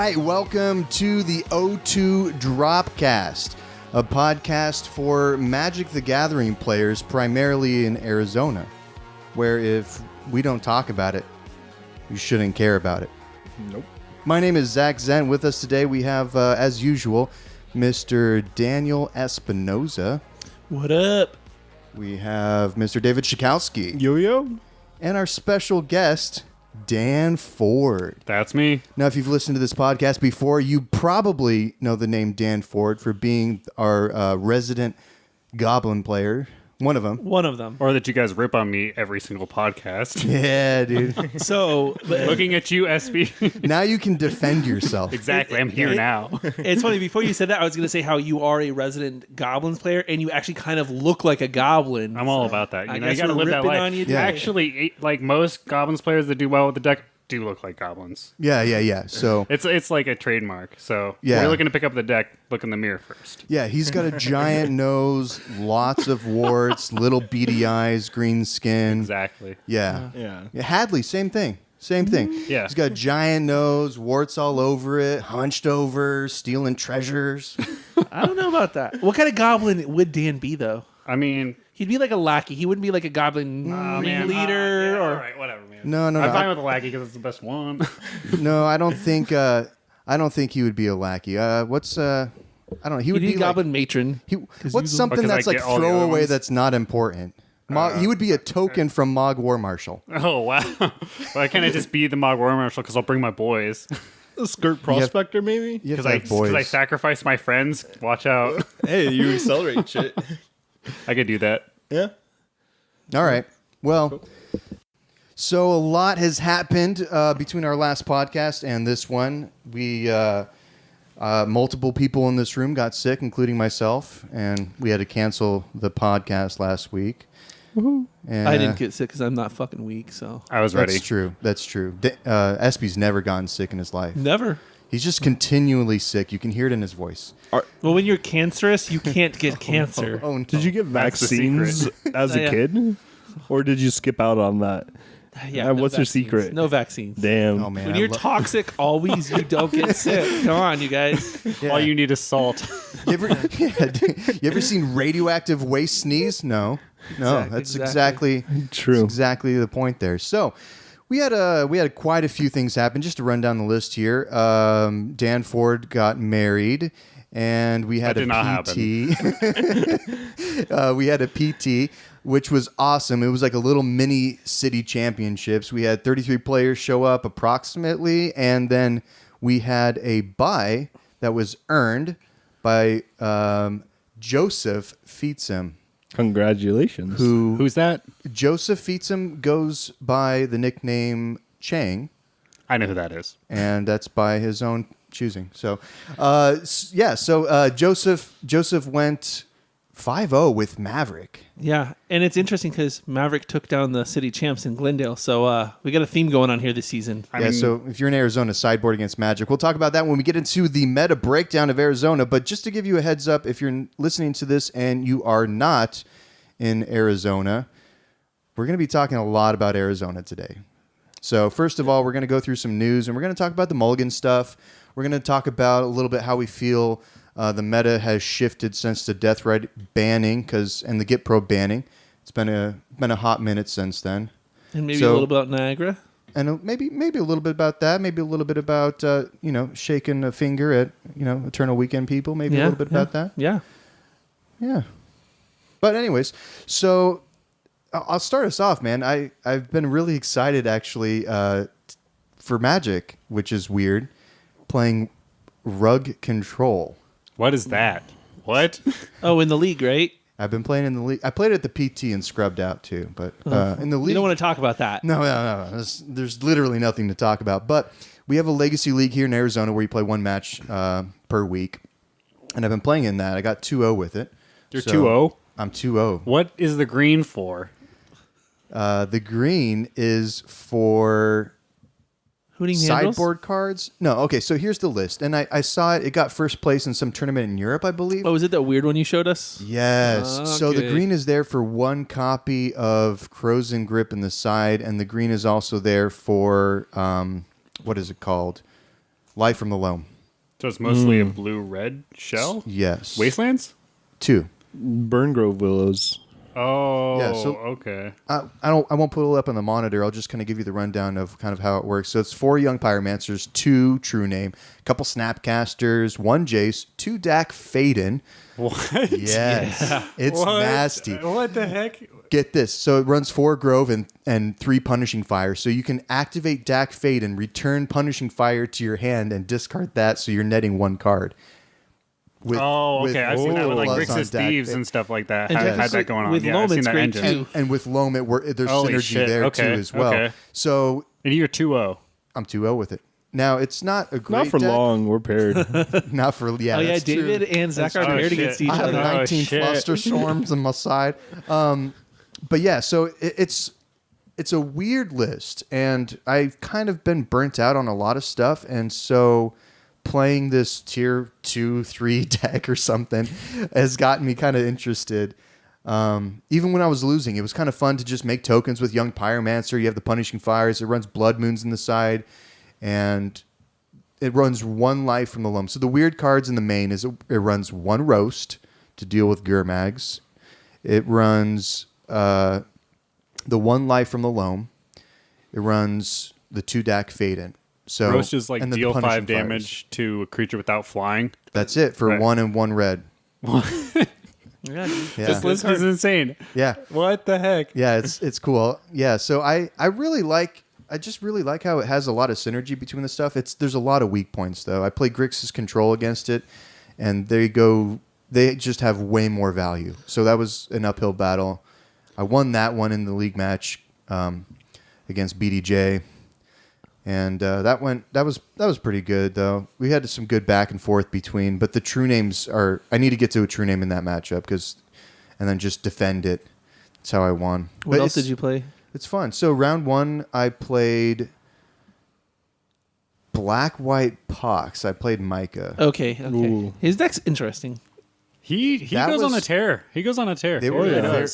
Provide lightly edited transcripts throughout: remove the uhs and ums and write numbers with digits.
right, welcome to the O2 Dropcast, a podcast for Magic the Gathering players primarily in Arizona, where if we don't talk about it, you shouldn't care about it. Nope. My name is Zach Zent. With us today we have, as usual, Mr. Daniel Espinoza. What up? We have Mr. David Shikowski. Yo-yo. And our special guest, Dan Ford. That's me. Now, if you've listened to this podcast before, you probably know the name Dan Ford for being our resident Goblin player. One of them. One of them. Or that you guys rip on me every single podcast. Yeah, dude. So, Looking at you, SB. Now you can defend yourself. Exactly. I'm here now. it's funny. Before you said that, I was going to say how you are a resident Goblins player, and you actually kind of look like a Goblin. I'm all about that. I You know, you guess got to we're live that ripping life. on you Yeah. Actually, like most Goblins players that do well with the deck do look like Goblins. Yeah. So, It's like a trademark. So Yeah. when you're looking to pick up the deck, look in the mirror first. yeah, he's got a giant nose, lots of warts, little beady eyes, green skin. Exactly. Yeah. Yeah. Hadley, same thing. Same thing. Yeah. He's got a giant nose, warts all over it, hunched over, stealing treasures. I don't know about that. What kind of Goblin would Dan be, though? I mean, He'd be like a lackey. He wouldn't be like a Goblin leader. yeah, or all right, whatever, man. No. I'm fine with the lackey because it's the best one. No, I don't think he would be a lackey. I don't know. He would He'd be be Goblin matron. what's something Because I that's like get all the other throwaway ones. that's not important? He would be a token from Mog War Marshal. Oh, wow. Why can't I just be the Mog War Marshal because I'll bring my boys? A skirt prospector, maybe? You have Because to have boys. I sacrifice my friends. Watch out. Hey, you accelerate shit. I could do that. Yeah. All right. Well, so a lot has happened between our last podcast and this one. We multiple people in this room got sick, including myself, and we had to cancel the podcast last week. Woohoo. And I didn't get sick because I'm not fucking weak, so. I was ready. That's true. That's true. Espy's never gotten sick in his life. Never. He's just continually sick. You can hear it in his voice. Well, when you're cancerous, you can't get cancer. Oh, no. Did you get That's the vaccines as a Yeah. kid? Or did you skip out on that? Yeah, what's your vaccines. secret? No vaccines. Damn. Oh, man. When I you're lo- toxic, always you don't get sick. Come on, you guys. Yeah. All you need is salt. You ever seen radioactive waste sneeze? No. That's exactly True. exactly the point there. So we had quite a few things happen. Just to run down the list here, Dan Ford got married, and we had That did not PT. We had a PT, which was awesome. It was like a little mini city championships. We had 33 players show up approximately, and then we had a bye that was earned by Joseph Feetsum. Congratulations. Who's that? Joseph Feetsum goes by the nickname Chang, I know who that is. and that's by his own choosing. So, Joseph went 5-0 with Maverick. Yeah, and it's interesting because Maverick took down the city champs in Glendale, so we got a theme going on here this season. I mean, So if you're in Arizona, sideboard against Magic. We'll talk about that when we get into the meta breakdown of Arizona. But just to give you a heads up, if you're listening to this and you are not in Arizona, we're going to be talking a lot about Arizona today. So first of all, we're going to go through some news, and we're going to talk about the Mulligan stuff. We're going to talk about a little bit how we feel the meta has shifted since the Death Right banning and the Get Pro banning. It's been a hot minute since then. And maybe So- a little about Niagara. And maybe a little bit about that. Maybe a little bit about shaking a finger at Eternal Weekend people. Maybe a little bit about that. Yeah. Yeah. But anyways, so I'll start us off, man. I've been really excited actually for Magic, which is weird, playing Rug Control. what is that? What? Oh, in the league, right? I've been playing in the league. I played at the PT and scrubbed out too, but in the league, We don't want to talk about that. No. There's literally nothing to talk about. But we have a legacy league here in Arizona where you play one match per week. And I've been playing in that. I got 2-0 with it. You're So 2-0? I'm 2-0. What is the green for? The green is for Hooting handles? sideboard cards. No, okay, so here's the list. And I saw it. It got first place in some tournament in Europe, I believe. Oh, was it that weird one you showed us? Yes. So the Okay. green is there for one copy of Crows and Grip in the side, and the green is also there for what is it called? Life from the Loam. So it's mostly a blue-red shell? Yes. Wastelands? 2. Burn Grove Willows. Oh, Yeah, so- okay. I won't put it up on the monitor. I'll just kind of give you the rundown of kind of how it works. So it's 4 young pyromancers, 2 true name, a couple snapcasters, 1 Jace, 2 Dak Faden. What? Yes. It's What? nasty. What the heck? Get this. So it runs 4 Grove and 3 Punishing Fire. So you can activate Dak Faden, return Punishing Fire to your hand, and discard that, so you're netting 1 card. With, Okay. I've seen that with like plus on Grixis Dak Thieves Faden. and stuff like that. And I've had technically, that going on. with Yeah, Loam, I've seen it's that great engine. too. And with Loam, there's Holy synergy shit. there Okay. too as well. Okay. So And you're 2-0. I'm 2-0 with it. Now it's not a great Not for deck. long. We're paired. Not for Oh yeah, that's true. David and Zach are Oh, paired shit. against each I have other. Oh, 19 shit. fluster storms on my side. But yeah, so it's a weird list, and I've kind of been burnt out on a lot of stuff, and so playing this tier 2, 3 deck or something has gotten me kind of interested. Even when I was losing, it was kind of fun to just make tokens with Young Pyromancer. You have the Punishing Fires. It runs Blood Moons in the side, and it runs 1 life from the Loam. So the weird cards in the main is it runs 1 Roast to deal with Gurmags. It runs the 1 life from the Loam. It runs the 2 Dak Faden. So Roast is like and then the deal 5 Punishing damage to a creature without flying. Fires. That's it for Right. 1 and 1 red. Yeah, Yeah. This list is insane. Yeah. What the heck? Yeah, it's cool. Yeah, so I just really like how it has a lot of synergy between the stuff. There's a lot of weak points though. I play Grixis Control against it, and they just have way more value. So that was an uphill battle. I won that one in the league match against BDJ, and that was pretty good though. We had some good back and forth between, but the true names I need to get to a true name in that matchup and then just defend it. That's how I won. What else did you play? It's fun. So round 1, I played Black White Pox. I played Micah. Okay. Ooh. His deck's interesting. He That goes on a was- tear. He goes on a tear. They were,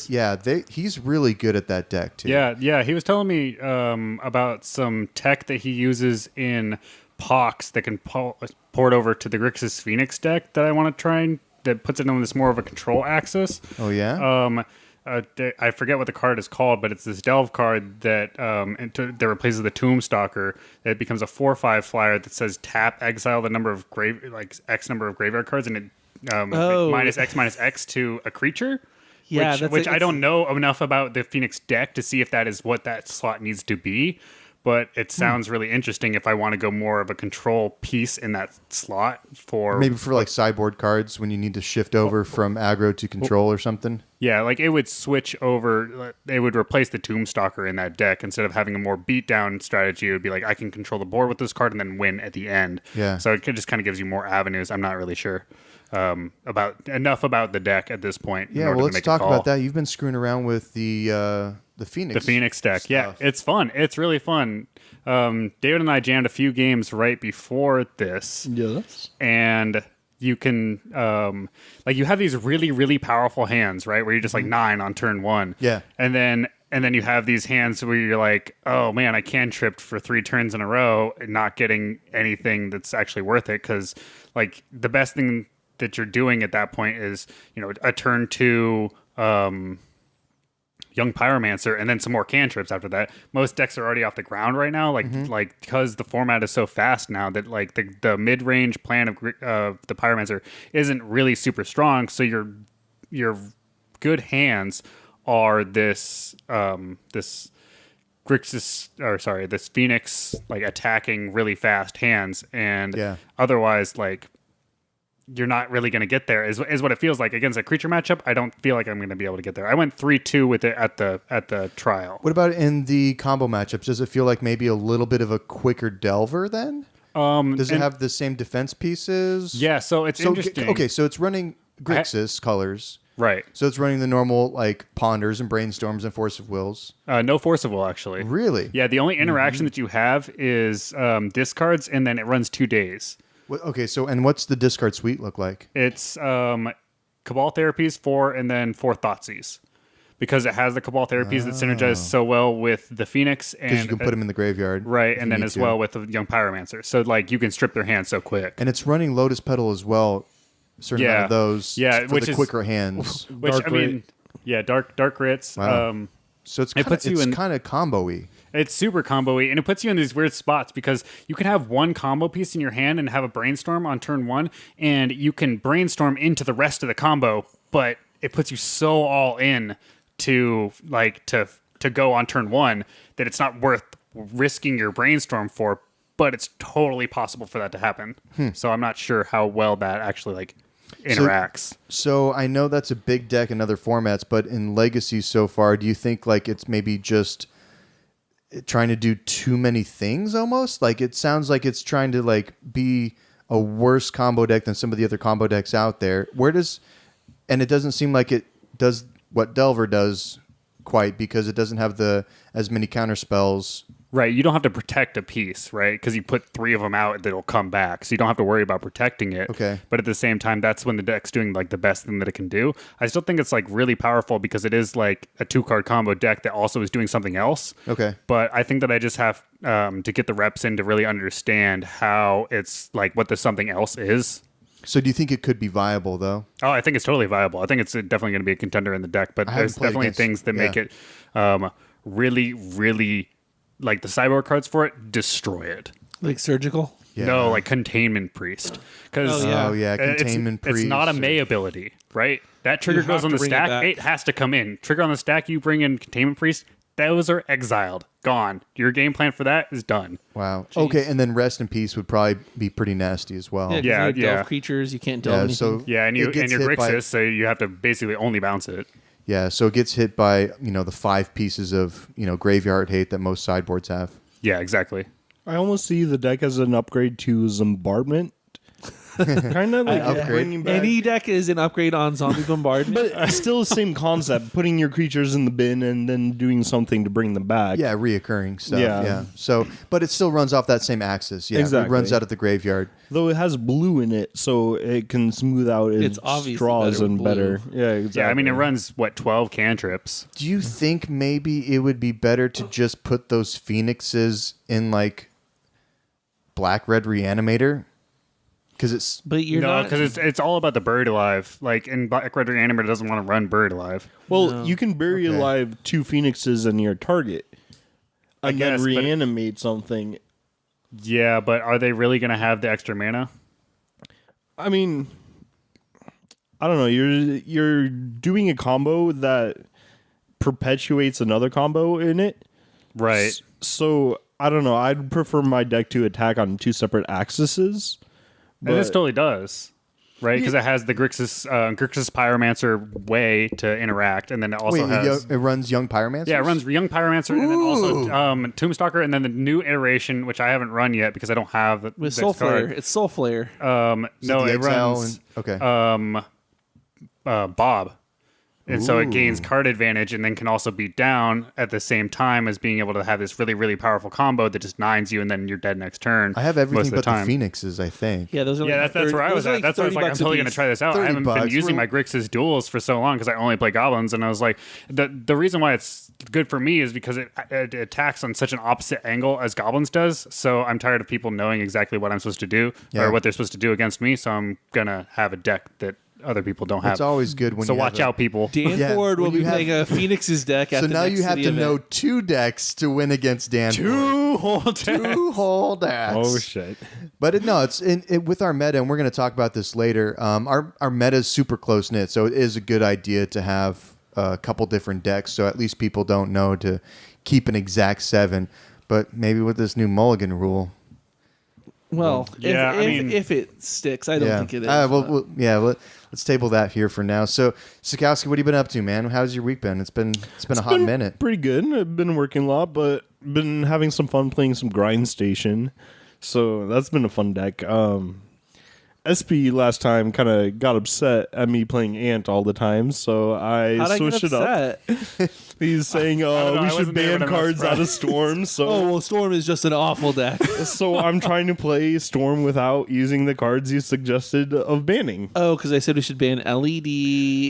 yeah. he's really good at that deck too. Yeah. He was telling me about some tech that he uses in Pox that can port over to the Grixis Phoenix deck that I want to try and that puts it on this more of a control axis. Oh yeah. I forget what the card is called, but it's this delve card that that replaces the Tombstalker. That becomes a 4/5 flyer that says tap exile the number of X number of graveyard cards, and it -X to a creature. Yeah, which I don't know enough about the Phoenix deck to see if that is what that slot needs to be. But it sounds really interesting if I want to go more of a control piece in that slot for Maybe for like sideboard cards when you need to shift over from aggro to control or something. Yeah, like it would switch over. It would replace the Tombstalker in that deck instead of having a more beatdown strategy. It would be like I can control the board with this card and then win at the end. Yeah. So it just kind of gives you more avenues. I'm not really sure about the deck at this point. Yeah, well, let's talk about that. You've been screwing around with the Phoenix. The Phoenix deck. stuff. Yeah, it's fun. It's really fun. David and I jammed a few games right before this. Yes. And you can you have these really, really powerful hands, right? Where you're just like 9 on turn 1. Yeah. And then you have these hands where you're like, oh man, I cantripped for 3 turns in a row and not getting anything that's actually worth it. Because like the best thing that you're doing at that point is, a turn 2 Young Pyromancer and then some more cantrips after that. Most decks are already off the ground right now, like because the format is so fast now that like the mid range plan of the Pyromancer isn't really super strong. So your good hands are this this Phoenix like attacking really fast hands, and otherwise like you're not really going to get there is what it feels like against a creature matchup. I don't feel like I'm going to be able to get there. I went 3-2 with it at the trial. What about in the combo matchups? Does it feel like maybe a little bit of a quicker delver then? Does it have the same defense pieces? Yeah, so it's interesting. Okay, so it's running Grixis colors. Right. So it's running the normal like Ponders and Brainstorms and Force of Wills. No Force of Will, actually. Really? Yeah, the only interaction that you have is discards, and then it runs 2 days. Okay, so and what's the discard suite look like? It's Cabal Therapies 4 and then 4 Thoughtseize. because it has the Cabal therapies that synergize so well with the Phoenix, and Because you can put them in the graveyard. right, if and you then need as to. well with the Young Pyromancer. So like you can strip their hands so quick. And it's running Lotus Petal as well. A certain amount of those. Yeah, for which the is- quicker hands. Which Dark I mean, yeah, dark grits. Wow. So it's It puts you in- kind of combo-y. It's super combo-y, and it puts you in these weird spots because you can have one combo piece in your hand and have a brainstorm on turn 1, and you can brainstorm into the rest of the combo, but it puts you so all in to like to go on turn 1 that it's not worth risking your brainstorm for, but it's totally possible for that to happen. So I'm not sure how well that actually like interacts. So I know that's a big deck in other formats, but in Legacy so far, do you think like it's maybe just trying to do too many things almost? Like it sounds like it's trying to like be a worse combo deck than some of the other combo decks out there. And it doesn't seem like it does what Delver does quite, because it doesn't have as many counter spells. Right, you don't have to protect a piece, right? Because you put 3 of them out, that'll come back, so you don't have to worry about protecting it. Okay. But at the same time, that's when the deck's doing like the best thing that it can do. I still think it's like really powerful because it is like a 2-card combo deck that also is doing something else. Okay. But I think that I just have to get the reps in to really understand how it's like what the something else is. So do you think it could be viable though? Oh, I think it's totally viable. I think it's definitely going to be a contender in the deck, but I haven't there's played definitely against- things that make yeah. it really, really, like the sideboard cards for it, destroy it. Like surgical. Yeah. No, like Containment Priest. Because Oh, yeah. Oh yeah, Containment it's not a Priest. May ability, right? That trigger You goes have on to the bring it stack. back. It has to come in. Trigger on the stack, you bring in Containment Priest. Those are exiled. Gone. Your game plan for that is done. Wow. Okay, and then Rest in Peace would probably be pretty nasty as well. Yeah, Yeah, you delve yeah. creatures. You can't delve Yeah, anything. so Yeah, and it gets your hit by- Grixis, so you have to basically only bounce it. Yeah, so it gets hit by, the 5 pieces of, graveyard hate that most sideboards have. Yeah, exactly. I almost see the deck as an upgrade to Zombardment. Kind of like upgrade. bringing back. Any deck is an upgrade on Zombie Bombardment. But still the same concept, putting your creatures in the bin and then doing something to bring them back. Yeah, reoccurring stuff. Yeah. Yeah. So, but it still runs off that same axis. Yeah, Exactly. It runs out of the graveyard. Though it has blue in it, so it can smooth out its It's obviously straws better and with better. blue. Yeah, exactly. Yeah, I mean, it runs, 12 cantrips? Do you think maybe it would be better to just put those phoenixes in like Black Red Reanimator? Because it's But you're No, not. because it's all about the Buried Alive. Like, in Black Red Reanimator doesn't want to run Buried Alive. Well, you can bury Okay. alive 2 phoenixes in your target and guess, then but- reanimate something. Yeah, but are they really going to have the extra mana? I mean, I don't know. You're doing a combo that perpetuates another combo in it. Right. So I don't know. I'd prefer my deck to attack on 2 separate axes. And this but- totally does. Right? Because it has the Grixis Pyromancer way to interact, and then it also has... it runs Young Pyromancer? Yeah, it runs Young Pyromancer, and then also Tombstalker, and then the new iteration, which I haven't run yet because I don't have the with the Soul card. Flare. It's Soul Flare. No, the it exile runs okay. Bob. And so it gains Ooh. card advantage and then can also beat down at the same time as being able to have this really, really powerful combo that just nines you and then you're dead next turn. I have most everything of but the time. Phoenixes, I think. Yeah, those are Yeah, like that's where I was at. That's why I was like, I'm totally going to try this out. I 30 haven't been bucks. using We're- my Grixis duels for so long because I only play goblins, and I was like, the reason why it's good for me is because it attacks on such an opposite angle as goblins does. So I'm tired of people knowing exactly what I'm supposed to do Yeah. or what they're supposed to do against me. So I'm gonna have a deck that other people don't have. It's always good when so you have watch a- out, people. Dan Yeah, Ford will when be you have- playing a Phoenix's deck at So the now next you have city to event. know 2 decks to win against Dan. Two whole decks. 2 whole decks. Oh shit! But it's with our meta, and we're going to talk about this later. Our meta is super close knit, so it is a good idea to have a couple different decks, so at least people don't know to keep an exact 7. But maybe with this new Mulligan rule, Well, Yeah, I mean- if it sticks, I don't think it is. Let's table that here for now. So, Sikowski, what have you been up to, man? How's your week been? It's been a hot minute. Pretty good. I've been working a lot, but been having some fun playing some Grind Station. So that's been a fun deck. SP last time kind of got upset at me playing Ant all the time, so I How'd I get switched it up. upset? He's saying know, we I should wasn't there, ban but I'm not cards out of surprised. Storm. So Oh well, Storm is just an awful deck. so I'm trying to play Storm without using the cards you suggested of banning. Oh, because I said we should ban LED,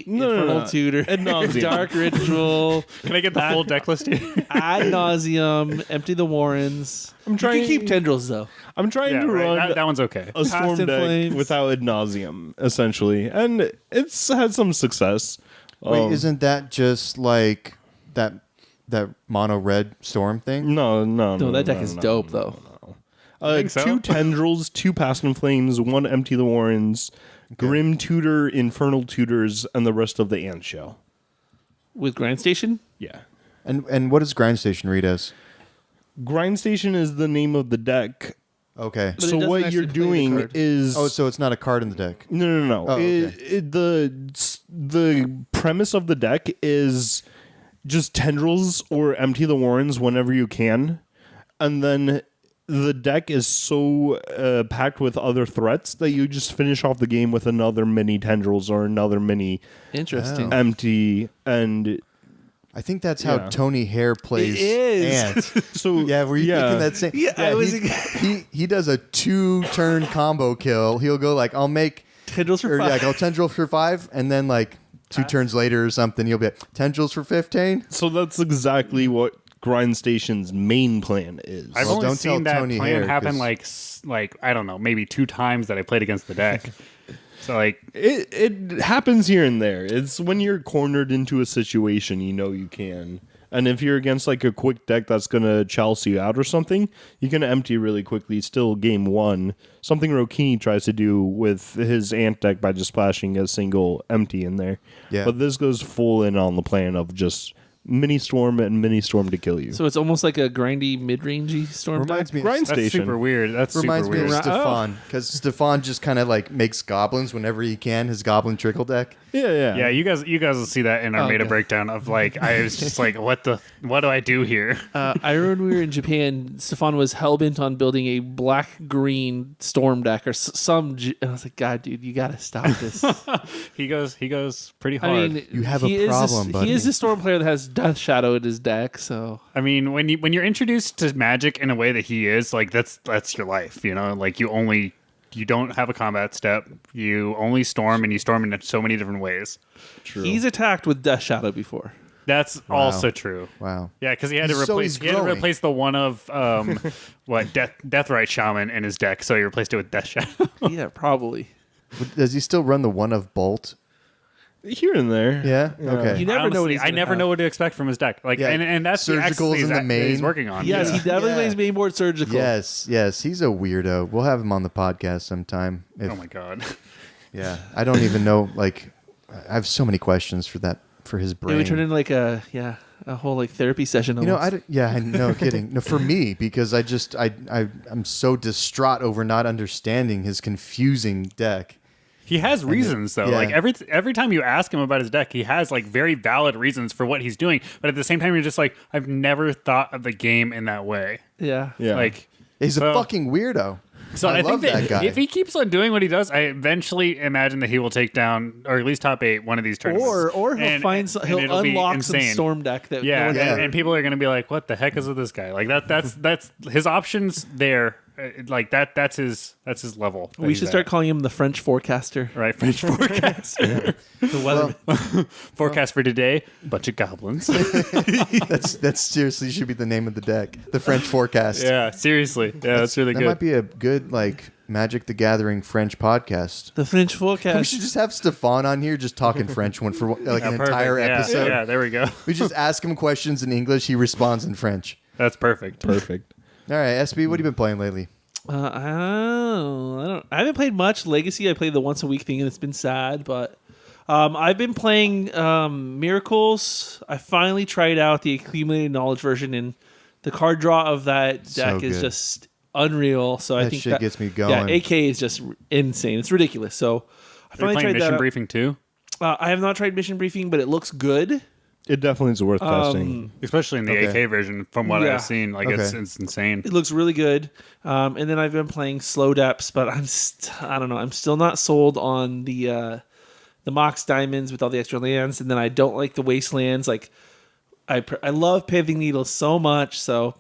Infernal no. Tutor, Ad nauseam. Dark Ritual, Can I get the full deck list here? Ad Nauseum, Empty the Warrens. I'm trying- You can keep Tendrils though. I'm trying Yeah, to right. run That one's okay. a Storm Past in deck Flames. without ad nauseum, essentially, and it's had some success. Wait, isn't that just like that mono red storm thing? No, No, that deck is dope though. think so? 2 Tendrils, 2 Past in Flames, 1 Empty the Warrens, Grim Tutor, Infernal Tutors, and the rest of the Ant Shell. With Grind Station, Yeah. And what does Grind Station read as? Grind Station is the name of the deck. Okay. But it So doesn't what actually you're play the doing card. is Oh, so it's not a card in the deck. no. Oh, okay. The premise of the deck is just Tendrils or Empty the Warrens whenever you can, and then the deck is so packed with other threats that you just finish off the game with another mini Tendrils or another mini interesting. Empty, and I think that's how Yeah. Tony Hare plays It is. Ant. so Yeah, were you thinking that same? Yeah, I was- He does a 2-turn combo kill. He'll go like, I'll make Tendrils for or yeah, 5. I'll tendril for 5, and then like 2 turns later or something, you'll be like, tendrils for 15. So that's exactly what Grind Station's main plan is. I've Well, only don't tell seen that Tony plan Hare, happen 'cause- like I don't know, maybe 2 times that I played against the deck. So like It happens here and there. It's when you're cornered into a situation, you know you can. And if you're against like a quick deck that's gonna chalice you out or something, you can empty really quickly. Still game 1. Something Rokini tries to do with his Ant deck by just splashing a single empty in there. Yeah. But this goes full in on the plan of just mini storm and mini storm to kill you. So it's almost like a grindy, mid-rangey Storm Reminds deck. me Grind of, that's Station super weird. That's reminds super me of weird. Stefan, because Stefan just kind of like makes goblins whenever he can, his goblin trickle deck. Yeah. Yeah, you guys will see that in our Oh, meta okay. breakdown of like I was just like what do I do here? I remember when we were in Japan, Stefan was hellbent on building a black-green Storm deck or and I was like, God, dude, you got to stop this. He goes pretty hard. I mean, You have a he is problem, buddy. He is a Storm player that has Death Shadow in his deck, so... I mean, when you're introduced to Magic in a way that he is, like that's your life, you know. Like you don't have a combat step. You only storm, and you storm in so many different ways. True. He's attacked with Death Shadow before. That's also true. Wow. Yeah, because he had to He's growing. replace the one of Deathrite Shaman in his deck, so he replaced it with Death Shadow. Yeah, probably. Does he still run the one of Bolt? Here and there. Yeah? Okay. You never know what Honestly, he's I gonna never have. know what to expect from his deck. Like, Yeah, and that's the Surgical's exercise in the that he's main. working on. Yes, yeah. he definitely Yeah. plays mainboard Surgical. Yes, he's a weirdo. We'll have him on the podcast sometime. If, Oh my god. yeah, I don't even know. Like, I have so many questions for his It brain. would turn into like a whole like therapy session. You know, almost. I no kidding. No, for me, because I'm so distraught over not understanding his confusing deck. He has reasons though. yeah. Like every time you ask him about his deck, he has like very valid reasons for what he's doing. But at the same time, you're just like, I've never thought of the game in that way. Yeah. Yeah. Like, He's a Well, fucking weirdo. so I I, love think that guy. if he keeps on doing what he does, I eventually imagine that he will take down or at least top 8 one of these tournaments. Or he'll And- find and he'll it'll be unlock some insane. Storm deck that Yeah, no one Yeah. And people are going to be like, "What the heck is with this guy?" Like that's his options there. Like that's his level. that We he's should at. start calling him the French forecaster. Right, French forecast. The weather. Forecast for today: bunch of goblins. That's seriously should be the name of the deck. The French forecast. Yeah, seriously. Yeah, that's really That good. might be a good like Magic the Gathering French podcast. The French We forecast. should just have Stefan on here just talking French one for like Yeah, an perfect. entire Yeah, episode. Yeah, there we go. We just ask him questions in English. He responds in French. That's perfect. Perfect. All right, SB, what have you been playing lately? I haven't played much Legacy. I played the once a week thing, and it's been sad. But I've been playing Miracles. I finally tried out the accumulated knowledge version, and the card draw of that So deck is good. just unreal. So I That think shit gets me Yeah, going. AK is just insane. It's ridiculous. So I Are you finally playing tried that Mission out. Briefing too? I have not tried Mission Briefing, but it looks good. It definitely is worth testing. Especially in the Okay. AK version, from what Yeah. I've seen. Like it's Okay. insane. It looks really good. And then I've been playing Slow Depths, but I don't know. I'm still not sold on the Mox Diamonds with all the extra lands, and then I don't like the Wastelands. Like I love Pithing Needles so much, so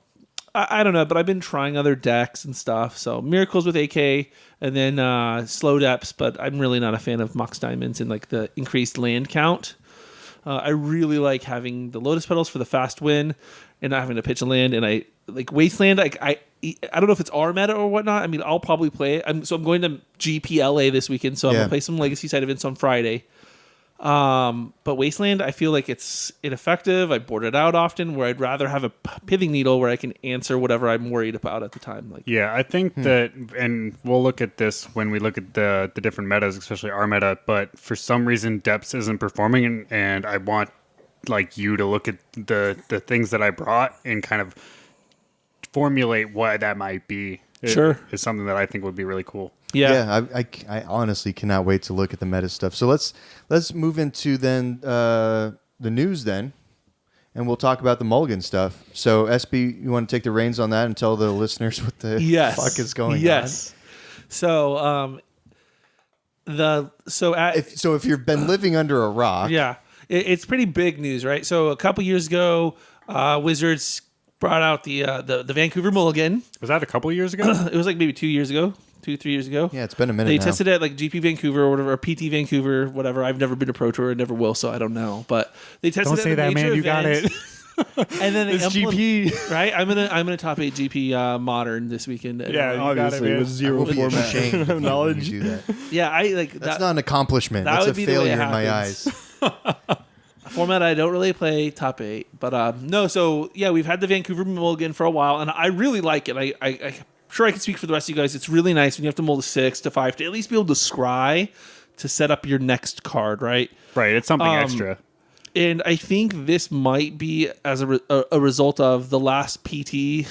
I don't know, but I've been trying other decks and stuff. So Miracles with AK, and then Slow Depths, but I'm really not a fan of Mox Diamonds and like the increased land count. I really like having the Lotus Petals for the fast win and not having to pitch a land. And I like Wasteland. I don't know if it's our meta or whatnot. I mean, I'll probably play it. I'm going to GPLA this weekend, so I'm gonna play some Legacy side events on Friday. But Wasteland, I feel like it's ineffective. I board it out often, where I'd rather have a Pithing Needle where I can answer whatever I'm worried about at the time. Like, yeah, I think that, and we'll look at this when we look at the different metas, especially our meta. But for some reason, Depths isn't performing, and I want like you to look at the things that I brought and kind of formulate what that might be. Sure, is something that I think would be really cool. Yeah. I honestly cannot wait to look at the meta stuff. So let's move into then the news then, and we'll talk about the Mulligan stuff. So SB, you want to take the reins on that and tell the listeners what the fuck is going on? Yes. So If you've been living under a rock, yeah, it's pretty big news, right? So a couple years ago, Wizards brought out the Vancouver Mulligan. Was that a couple years ago? It was like maybe 2 years ago. 2-3 years ago. Yeah, it's been a minute. They now. tested it at like GP Vancouver or whatever, or PT Vancouver, whatever. I've never been to Pro Tour, never will, so I don't know. But they tested Don't it say at that, the major man. You got events. it. And then It's GP. right? I'm gonna top 8 GP Modern this weekend. Yeah, you got it, Obviously, man. with I zero will be format ashamed if knowledge. you do that. Yeah, I like That's that. not an accomplishment. that That's would a be the way failure it in my happens. eyes. A format I don't really play, top 8. But no, so yeah, we've had the Vancouver Mulligan for a while, and I really like it. I'm sure I can speak for the rest of you guys. It's really nice when you have to mold a 6 to 5 to at least be able to scry to set up your next card, right? Right, it's something extra. And I think this might be as a result of the last PT.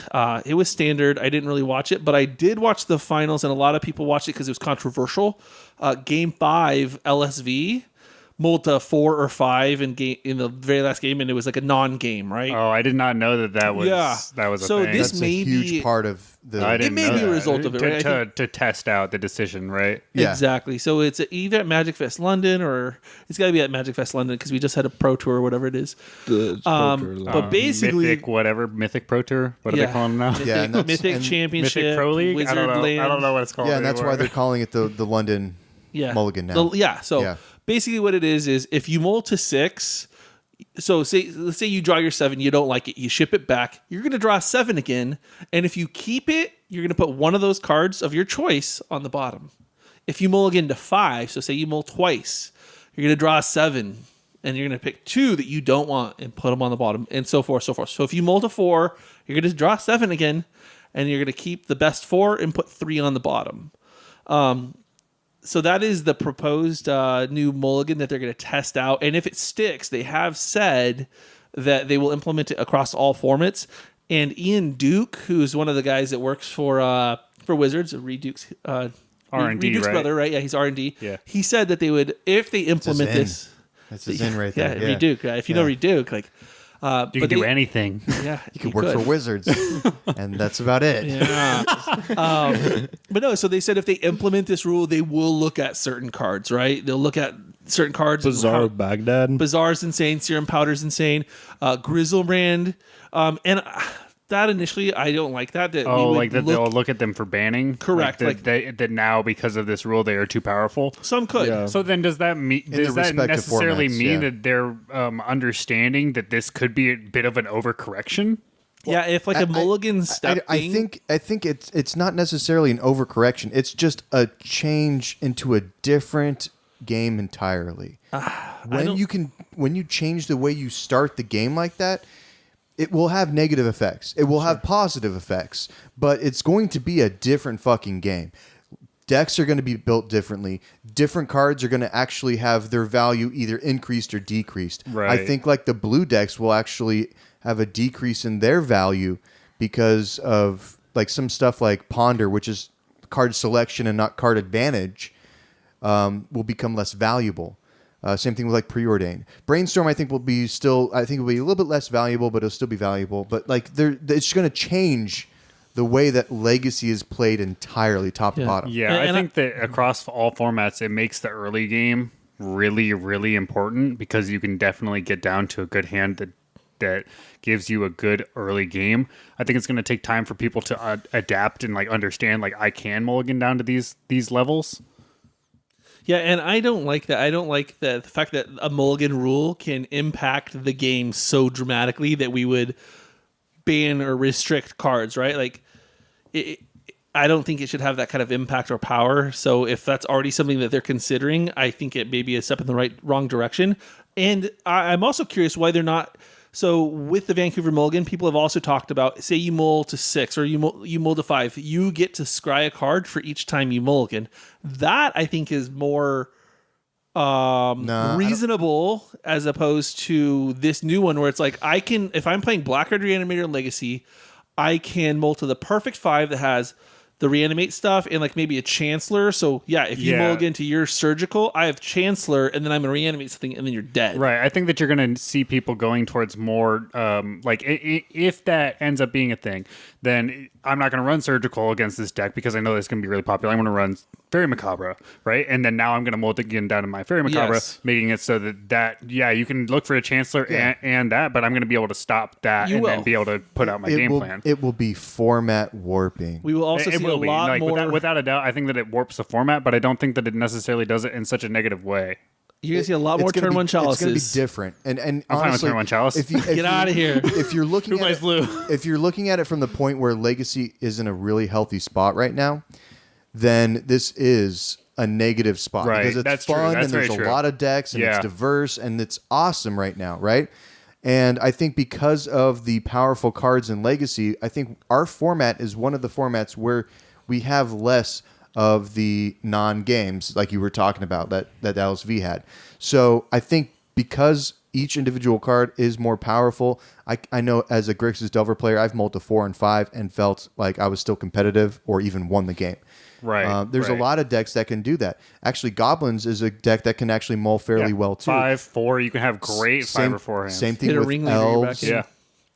It was standard. I didn't really watch it, but I did watch the finals, and a lot of people watched it because it was controversial. Game 5, LSV mulled to 4 or 5 in the very last game, and it was like a non-game, right? Oh, I did not know that was that was a So thing. this That's may a huge be part of the. I didn't may know be a that. result of it, right? To test out the decision, right? Yeah. Exactly. So it's either at Magic Fest London or it's got to be at Magic Fest London because we just had a Pro Tour or whatever it is. But basically, Mythic Pro Tour. What are they calling them now? Yeah, and that's- Mythic and- Championship, Mythic Pro League. Wizard I don't know. Land. I don't know what it's called. Yeah, and that's why anymore. they're calling it the London Mulligan now. So basically what it is if you mull to 6, so let's say you draw your 7, you don't like it, you ship it back, you're going to draw 7 again, and if you keep it, you're going to put one of those cards of your choice on the bottom. If you mull again to 5, so say you mull twice, you're going to draw 7, and you're going to pick 2 that you don't want and put them on the bottom, and so forth, so forth. So if you mull to 4, you're going to draw 7 again, and you're going to keep the best 4 and put 3 on the bottom. So that is the proposed new mulligan that they're going to test out. And if it sticks, they have said that they will implement it across all formats. And Ian Duke, who's one of the guys that works for Wizards, Reed Duke's R&D, Duke's right? brother, right? Yeah, he's R&D. Yeah. He said that they would, if they implement Zen. this. That's a Zen right there. Yeah, Reed Duke. Right? If you know Reed Duke, like. You can do anything. Yeah, You could work for Wizards, and that's about it. Yeah. But no, so they said if they implement this rule, they will look at certain cards, right? They'll look at certain cards. Bazaar of Baghdad. Bazaar's insane. Serum Powder's insane. Grizzlebrand. And that initially, I don't like that. Oh, like that they'll look at them for banning? Correct, Like that now, because of this rule, they are too powerful? Some could. Yeah. So then does that mean the does that respective necessarily formats, mean yeah. that they're understanding that this could be a bit of an overcorrection? Yeah, if like a mulligan step I thing. think it's not necessarily an overcorrection. It's just a change into a different game entirely. When you change the way you start the game like that, it will have negative effects. It will have positive effects, but it's going to be a different fucking game. Decks are going to be built differently. Different cards are going to actually have their value either increased or decreased. Right. I think like the blue decks will actually have a decrease in their value because of like some stuff like Ponder, which is card selection and not card advantage, will become less valuable. Same thing with like Preordain. Brainstorm, I think will be a little bit less valuable, but it'll still be valuable. But like it's going to change the way that Legacy is played entirely, top to bottom. Yeah, And I think that across all formats, it makes the early game really, really important because you can definitely get down to a good hand that that gives you a good early game. I think it's going to take time for people to adapt and like understand like I can mulligan down to these levels. Yeah, and I don't like that. I don't like the fact that a mulligan rule can impact the game so dramatically that we would ban or restrict cards, right? Like, I don't think it should have that kind of impact or power. So if that's already something that they're considering, I think it may be a step in the wrong direction. And I'm also curious why they're not. So with the Vancouver Mulligan, people have also talked about, say you mull to 6 or you mull to 5, you get to scry a card for each time you mulligan. That I think is more reasonable as opposed to this new one where it's like I can, if I'm playing Blackguard Reanimator and Legacy, I can mull to the perfect 5 that has the reanimate stuff and like maybe a Chancellor. So yeah, if you mulligan to your surgical, I have Chancellor and then I'm going to reanimate something and then you're dead. Right. I think that you're going to see people going towards more like if that ends up being a thing, then I'm not going to run surgical against this deck because I know it's going to be really popular. I'm going to run Fairy Macabre, right? And then now I'm going to mulligan down to my Fairy Macabre, making it so that you can look for a Chancellor and that, but I'm going to be able to stop that then be able to put out my game plan. It will be format warping. We will also see a lot more. Without a doubt, I think that it warps the format, but I don't think that it necessarily does it in such a negative way. You're going to see a lot more turn 1 chalices. It's going to be different. And I'm honestly, fine with turn 1 chalice. Get out of here. If you're looking Who plays blue? If you're looking at it from the point where Legacy is in a really healthy spot right now, then this is a negative spot. Right. Because it's That's fun true. and there's a lot of decks and it's diverse and it's awesome right now, right? And I think because of the powerful cards in Legacy, I think our format is one of the formats where we have less of the non-games like you were talking about that Dallas V had. So I think because each individual card is more powerful, I know as a Grixis Delver player, I've mulled to 4 and 5 and felt like I was still competitive or even won the game. Right. There's a lot of decks that can do that. Actually, Goblins is a deck that can actually mull fairly well too. 5/4, you can have great 5 or 4 hands. Same thing Hit a with ringleader, elves. you're back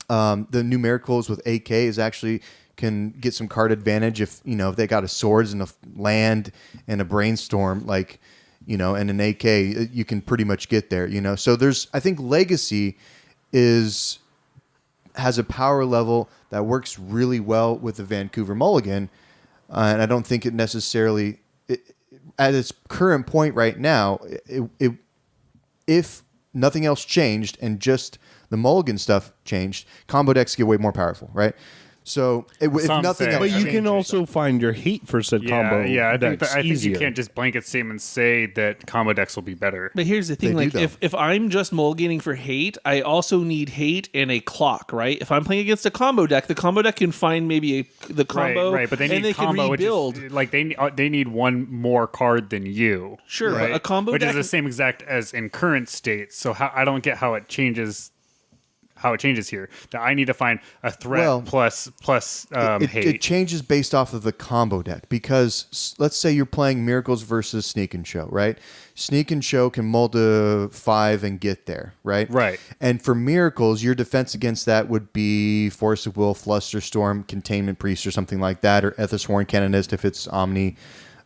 in. The numericals with AK is actually can get some card advantage if they got a swords and a land and a brainstorm and an AK, you can pretty much get there. So I think Legacy has a power level that works really well with the Vancouver Mulligan. And I don't think it necessarily, at its current point right now, if nothing else changed and just the Mulligan stuff changed, combo decks get way more powerful, right? So if nothing else, but you can also find your hate for said combo. I think easier. you can't just blanket statement say that combo decks will be better. But here's the thing: if I'm just mulliganing for hate, I also need hate and a clock, right? If I'm playing against a combo deck, the combo deck can find maybe the combo, right? But they need they combo, can rebuild. Which is, like they need one more card than you, sure. right? But a combo which deck is the same exact as in current state. So I don't get how it changes. How it changes here. That I need to find a threat plus hate. It changes based off of the combo deck because let's say you're playing Miracles versus Sneak and Show, right? Sneak and Show can mull to 5 and get there, right? Right. And for Miracles, your defense against that would be Force of Will, Flusterstorm, Containment Priest, or something like that, or Ethersworn Canonist if it's Omni.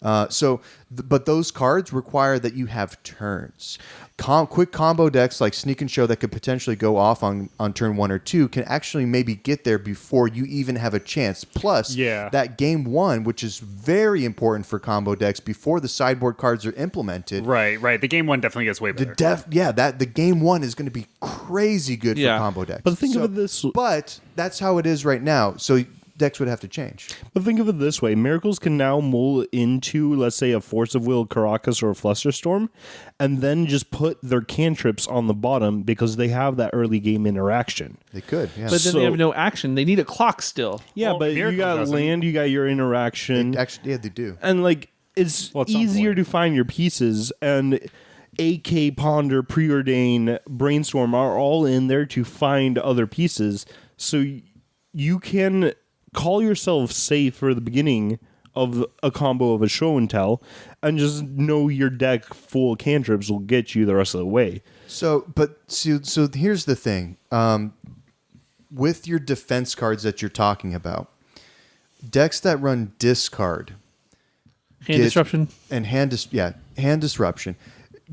But those cards require that you have turns. Quick combo decks like Sneak and Show that could potentially go off on turn 1 or 2 can actually maybe get there before you even have a chance. Plus, that game 1, which is very important for combo decks before the sideboard cards are implemented. Right. The game 1 definitely gets way better. The game 1 is going to be crazy good for combo decks. But think of it this. But that's how it is right now. So decks would have to change. But think of it this way. Miracles can now mull into, let's say, a Force of Will, Caracas, or a Flusterstorm, and then just put their cantrips on the bottom because they have that early game interaction. They could, yeah. But then they have no action. They need a clock still. Yeah, but you got land, you got your interaction. They do. And, it's easier to find your pieces, and AK, Ponder, Preordain, Brainstorm are all in there to find other pieces. So you can call yourself safe for the beginning of a combo of a show and tell, and just know your deck full of cantrips will get you the rest of the way. So here's the thing. With your defense cards that you're talking about, decks that run discard, Hand disruption, and hand disruption.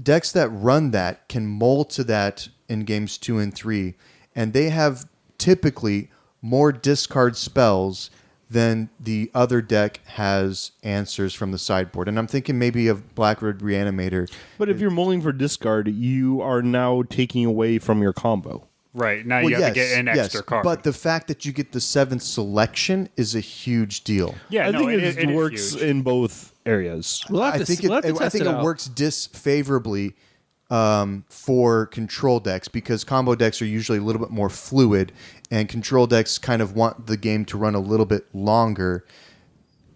Decks that run that can mull to that in games 2 and 3 and they have typically more discard spells than the other deck has answers from the sideboard. And I'm thinking maybe of Blackwood Reanimator. But if you're mulling for discard, you are now taking away from your combo. Right. Now you have to get an extra card. But the fact that you get the 7th selection is a huge deal. Yeah, I think it works is huge. in both areas. We'll have to test it out. Works disfavorably for control decks because combo decks are usually a little bit more fluid, and control decks kind of want the game to run a little bit longer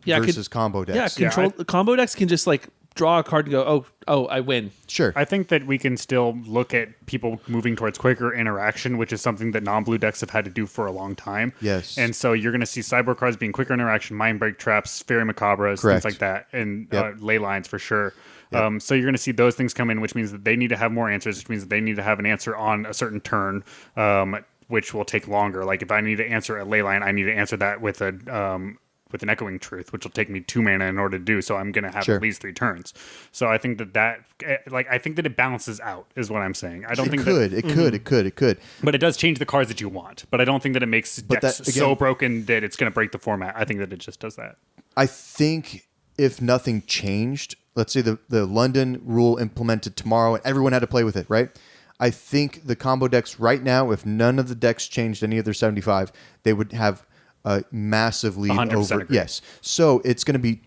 versus combo decks. Yeah, combo decks can just like draw a card and go, oh, I win. Sure. I think that we can still look at people moving towards quicker interaction, which is something that non-blue decks have had to do for a long time. Yes. And so you're going to see sideboard cards being quicker interaction, mind break traps, fairy macabras, Correct. things like that, and Yep. ley lines for sure. Yep. So you're going to see those things come in, which means that they need to have more answers, which means that they need to have an answer on a certain turn, which will take longer. Like if I need to answer a ley line, I need to answer that with an echoing truth, which will take me 2 mana in order to do. So I'm going to have Sure. at least 3 turns. So I think that I think that it balances out is what I'm saying. I don't think It could. but it does change the cards that you want. But I don't think that it makes decks that, again, so broken that it's going to break the format. I think that it just does that. I think if nothing changed, let's say the London rule implemented tomorrow and everyone had to play with it, right? I think the combo decks right now, if none of the decks changed any of their 75, they would have a massive lead 100% over. agree. Yes. So it's going to be.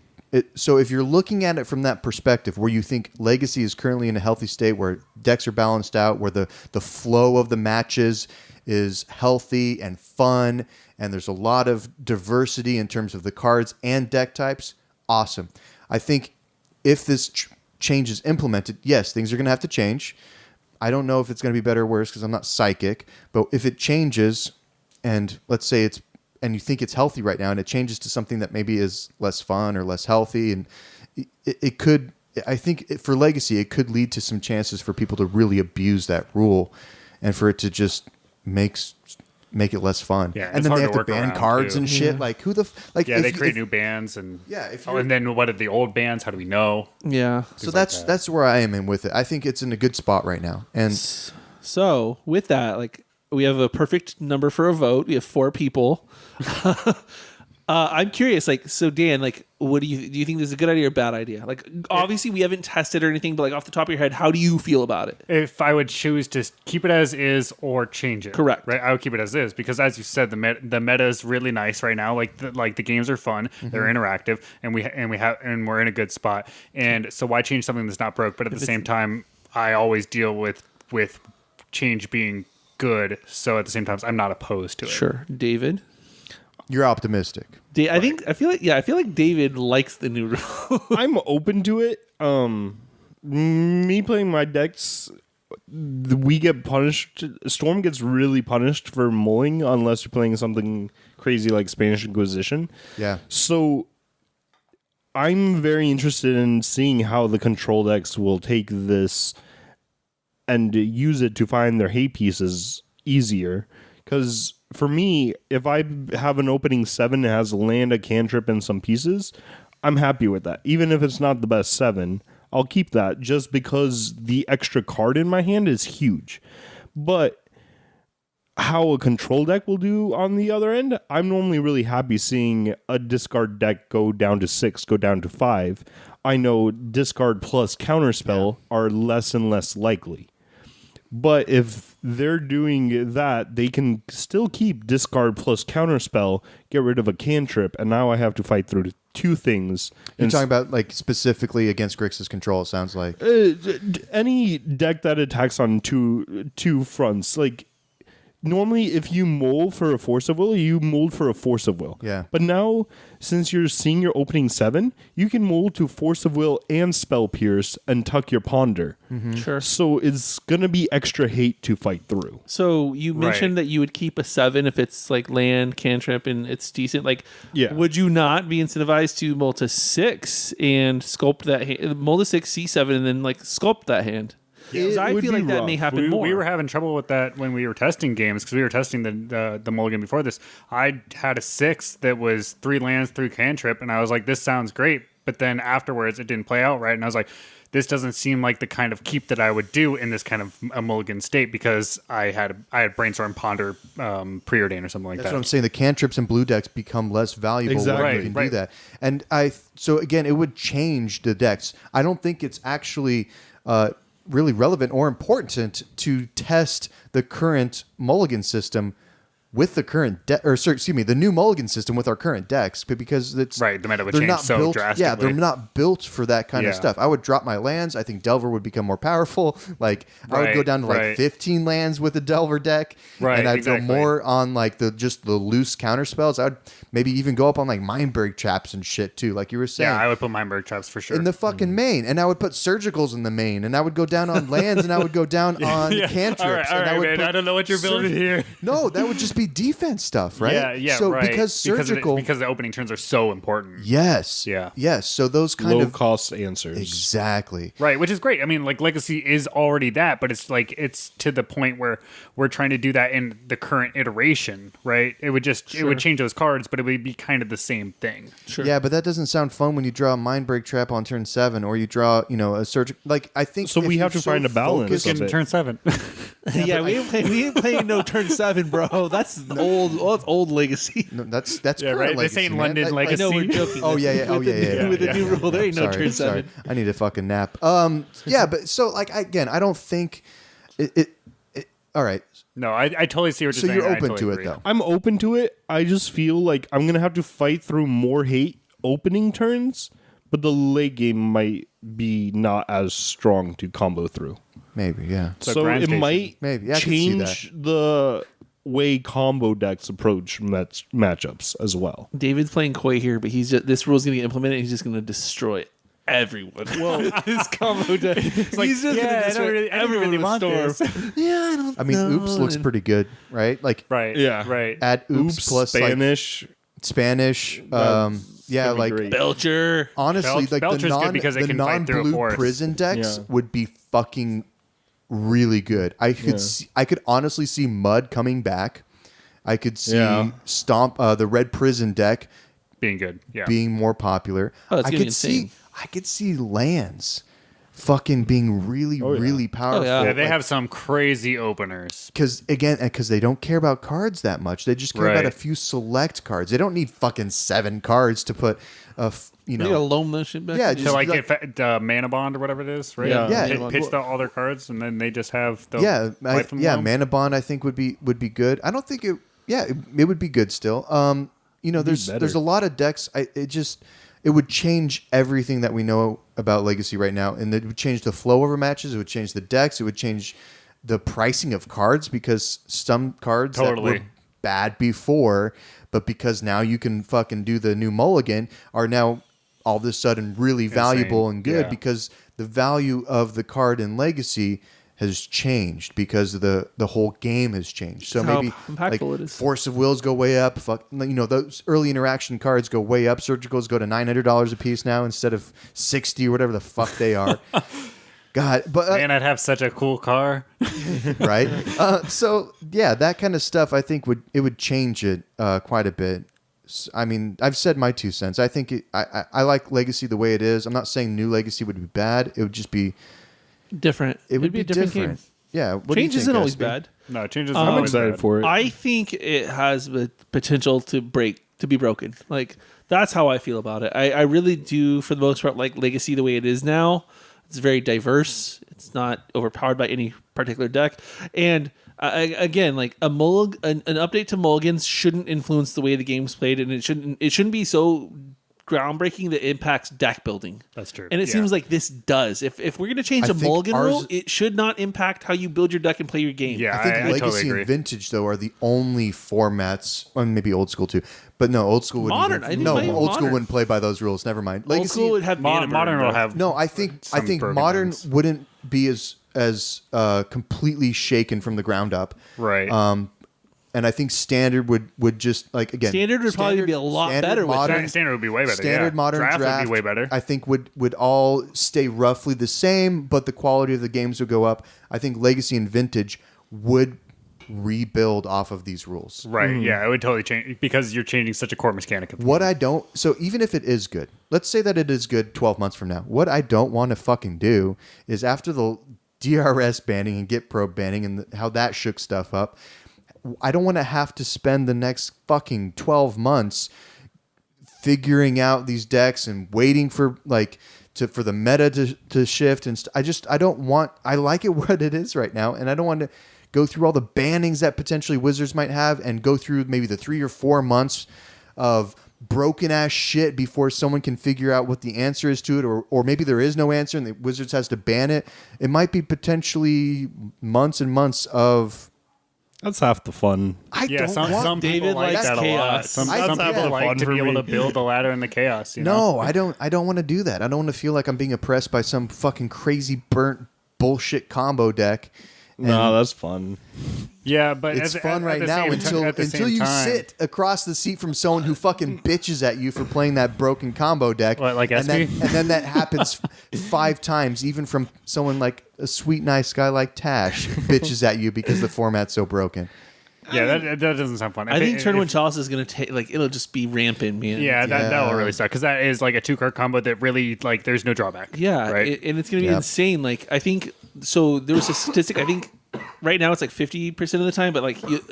So if you're looking at it from that perspective, where you think Legacy is currently in a healthy state, where decks are balanced out, where the flow of the matches is healthy and fun, and there's a lot of diversity in terms of the cards and deck types, awesome. I think if this change is implemented, yes, things are going to have to change. I don't know if it's going to be better or worse because I'm not psychic, but if it changes, and let's say and you think it's healthy right now, and it changes to something that maybe is less fun or less healthy, and it could, I think for Legacy, it could lead to some chances for people to really abuse that rule, and for it to just make it less fun. Yeah, and it's then hard they to have to work ban around, cards too. and shit. Like who the like? Yeah, they create new bans and and then what are the old bans? How do we know? Yeah. So that's where I am in with it. I think it's in a good spot right now, and So with that, like we have a perfect number for a vote. We have 4 people. I'm curious, like, so Dan, like, what do you think this is a good idea or bad idea? Like, obviously we haven't tested or anything, but like off the top of your head, how do you feel about it? If I would choose to keep it as is or change it, Correct. Right, I would keep it as is because, as you said, the meta is really nice right now. Like the games are fun, they're interactive, and we're in a good spot. And so why change something that's not broke? But at the same time, I always deal with change being good. So at the same time, I'm not opposed to it. Sure, David. you're optimistic. I feel like David likes the new rule. I'm open to it. Me playing my decks, we get punished. Storm gets really punished for mulling unless you're playing something crazy like Spanish Inquisition. Yeah. So I'm very interested in seeing how the control decks will take this and use it to find their hate pieces easier. Because for me, if I have an opening 7 that has a land, a cantrip, and some pieces, I'm happy with that. Even if it's not the best 7, I'll keep that just because the extra card in my hand is huge. But how a control deck will do on the other end, I'm normally really happy seeing a discard deck go down to 6, go down to 5. I know discard plus counterspell are less and less likely. But if they're doing that, they can still keep discard plus counterspell, get rid of a cantrip, and now I have to fight through 2 things. You're talking about like specifically against Grixis control, it sounds like. Any deck that attacks on two fronts, like normally if you mold for a force of will, you mold for a force of will. Yeah. But now, since you're seeing your opening 7, you can mold to force of will and spell pierce and tuck your ponder. Sure. So it's gonna be extra hate to fight through. So you mentioned Right. that you would keep a 7 if it's like land, cantrip, and it's decent. Like, Yeah. would you not be incentivized to mold to 6 and sculpt that hand? Mold to 6, C7, and then like sculpt that hand? Because I would feel be like that rough. may happen more. We were having trouble with that when we were testing games because we were testing the mulligan before this. I had a 6 that was 3 lands, 3 cantrip, and I was like, "This sounds great." but then afterwards it didn't play out right, and I was like, this doesn't seem like the kind of keep that I would do in this kind of a mulligan state because I had brainstorm, ponder, preordain or something like That's that. what I'm saying. The cantrips and blue decks become less valuable Exactly. when you can do Right. that. And so again, it would change the decks. I don't think it's actually really relevant or important to test the current mulligan system with the current the new mulligan system with our current decks, but because it's Right, the meta would they're change not so built, drastically. Yeah, they're not built for that kind of Yeah. stuff. I would drop my lands. I think Delver would become more powerful. Like I would go Right, down to like right. 15 lands with a Delver deck, Right, and I'd exactly. go more on like the loose counter spells. I would maybe even go up on like Mindbreak traps and shit too, like you were saying. Yeah, I would put Mindberg traps for sure. in the fucking main, and I would put surgicals in the main, and I would go down on lands, and I would go down on cantrips. All right, and I would man. put I don't know what you're building here. No, that would just be defense stuff, right? Yeah, So right. because surgical, because the opening turns are so important. yes, Yeah. yes. So those kind Low of cost answers. exactly. Right, which is great. I mean, like Legacy is already that, but it's like it's to the point where we're trying to do that in the current iteration, right? It would just it would change those cards, but it would be kind of the same thing. Sure. Yeah, but that doesn't sound fun when you draw a Mindbreak trap on turn 7, or you draw, a surgical. Like I think So if we you're have to find a balance focused- of it. Turn 7. Yeah, we ain't playing no turn 7, bro. That's old legacy. No, that's Yeah, current right. Legacy, This ain't man. London I Legacy. know we're joking. Oh yeah, yeah. Oh With the yeah, new- yeah. With the yeah. new rule, there ain't no Sorry, turn 7. I need a fucking nap. Yeah, but so like again, I don't think it all right. No, I totally see what you're So saying. you're I open totally to agree. it though. I'm open to it. I just feel like I'm gonna have to fight through more hate opening turns, but the late game might be not as strong to combo through. Maybe, yeah. So grind it station. might Maybe. I can see change the way combo decks approach matchups as well. David's playing coy here, but this rule's going to get implemented. And he's just going to destroy everyone. Well, his combo deck. He's just going to destroy everyone in the storm. Yeah, I don't. I mean, Oops looks pretty good, right? Like Right. Yeah. Right. add Oops, plus Spanish. Spanish. Yeah, gonna be like great. Belcher. honestly, like Belcher's the good because it can fight through a non-blue forest. prison decks Yeah. would be fucking really good. I could I could honestly see Mud coming back. I could see Yeah. Stomp the red prison deck Being good. Yeah. being more popular. Oh, that's I gonna be could see insane. I could see lands fucking being really really powerful. yeah. Yeah, they have some crazy openers. Because they don't care about cards that much. They just care about Right. a few select cards. They don't need fucking 7 cards to put You got to loan that shit back. Yeah, to just So like like- if the mana bond or whatever it is, right? Yeah. Yeah. Pitch all their cards and then they just have the yeah, from yeah. them. Mana Bond I think would be good. I don't think it. Yeah, it would be good still. There's better. a lot of decks. It would change everything that we know about Legacy right now, and it would change the flow over matches. It would change the decks. It would change the pricing of cards because some cards that Totally. were bad before, but because now you can fucking do the new mulligan, are now all of a sudden really valuable and good Yeah. because the value of the card in Legacy has changed because the whole game has changed. So How maybe impactful like it is. Force of Wills go way up. Those early interaction cards go way up. Surgicals go to $900 a piece now instead of 60 or whatever the fuck they are. God, but Man, I'd have such a cool car. right. So yeah, that kind of stuff I think would change it quite a bit. I mean, I've said my 2 cents. I think I like Legacy the way it is. I'm not saying new Legacy would be bad. It would just be different. it would It'd be a different different. game. Yeah, what do you Change think, isn't always SB? bad. No, changes. I'm always excited bad. for it. I think it has the potential to be broken. Like that's how I feel about it. I really do, for the most part, like Legacy the way it is now. It's very diverse. It's not overpowered by any particular deck. And again, like an update to mulligans shouldn't influence the way the game's played, and it shouldn't be so groundbreaking that impacts deck building. That's true. And it Yeah. seems like this does. If we're going to change I a think mulligan ours- rule, it should not impact how you build your deck and play your game. Yeah, I think Legacy totally agree. and Vintage though are the only formats, and maybe Old School too. But no, Old School wouldn't. Modern, I think no, maybe Old School Modern. wouldn't play by those rules. Never mind. Old Legacy, school would have mana Modern burn, will bro. have no, I think some broken Modern ones. wouldn't be as completely shaken from the ground up. Right. And I think Standard would just like again. Standard would probably be a lot Standard, better with Modern, that. Standard would be way better. Standard, yeah. Modern, Draft would be way better. I think would all stay roughly the same, but the quality of the games would go up. I think Legacy and Vintage would rebuild off of these rules. Right. Yeah, it would totally change because you're changing such a core mechanic of the What game. I don't, so even if it is good, let's say that it is good 12 months from now. What I don't want to fucking do is after the DRS banning and Git probe banning and how that shook stuff up, I don't want to have to spend the next fucking 12 months figuring out these decks and waiting for for the meta to shift. And I don't want, I like it what it is right now. And I don't want to go through all the bannings that potentially Wizards might have and go through maybe the 3 or 4 months of broken ass shit before someone can figure out what the answer is to it, or maybe there is no answer and the Wizards has to ban it. It might be potentially months and months of. That's half the fun. I don't want some David people like likes that a lot. chaos. Some That's people half the like fun to for be able me. to build the ladder in the chaos. You know? No, I don't want to do that. I don't want to feel like I'm being oppressed by some fucking crazy burnt bullshit combo deck. No, that's fun. Yeah, but It's fun right now until you sit across the seat from someone who fucking bitches at you for playing that broken combo deck. What, like and SB? then that happens 5 times, even from someone like a sweet, nice guy like Tash bitches at you because the format's so broken. Yeah, that doesn't sound fun. I think Turn 1 Chalice is going to take, it'll just be rampant, man. Yeah, that Yeah. will really suck because that is like a 2-card combo that really there's no drawback. Yeah, right. and it's going to be Yep. insane. I think, so there was a statistic, I think right now it's 50% of the time, but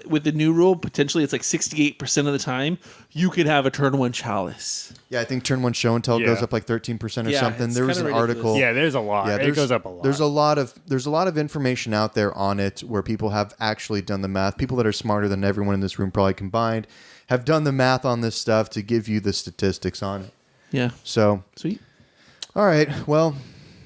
with the new rule, potentially it's 68% of the time you could have a Turn 1 Chalice. Yeah, I think turn 1 show and tell Yeah. goes up 13% or Yeah, something. it's There was an kinda ridiculous. article. Yeah, there's a lot. It goes up a lot. There's a lot of information out there on it where people have actually done the math. People that are smarter than everyone in this room probably combined have done the math on this stuff to give you the statistics on it. Yeah, So, sweet. all right, well,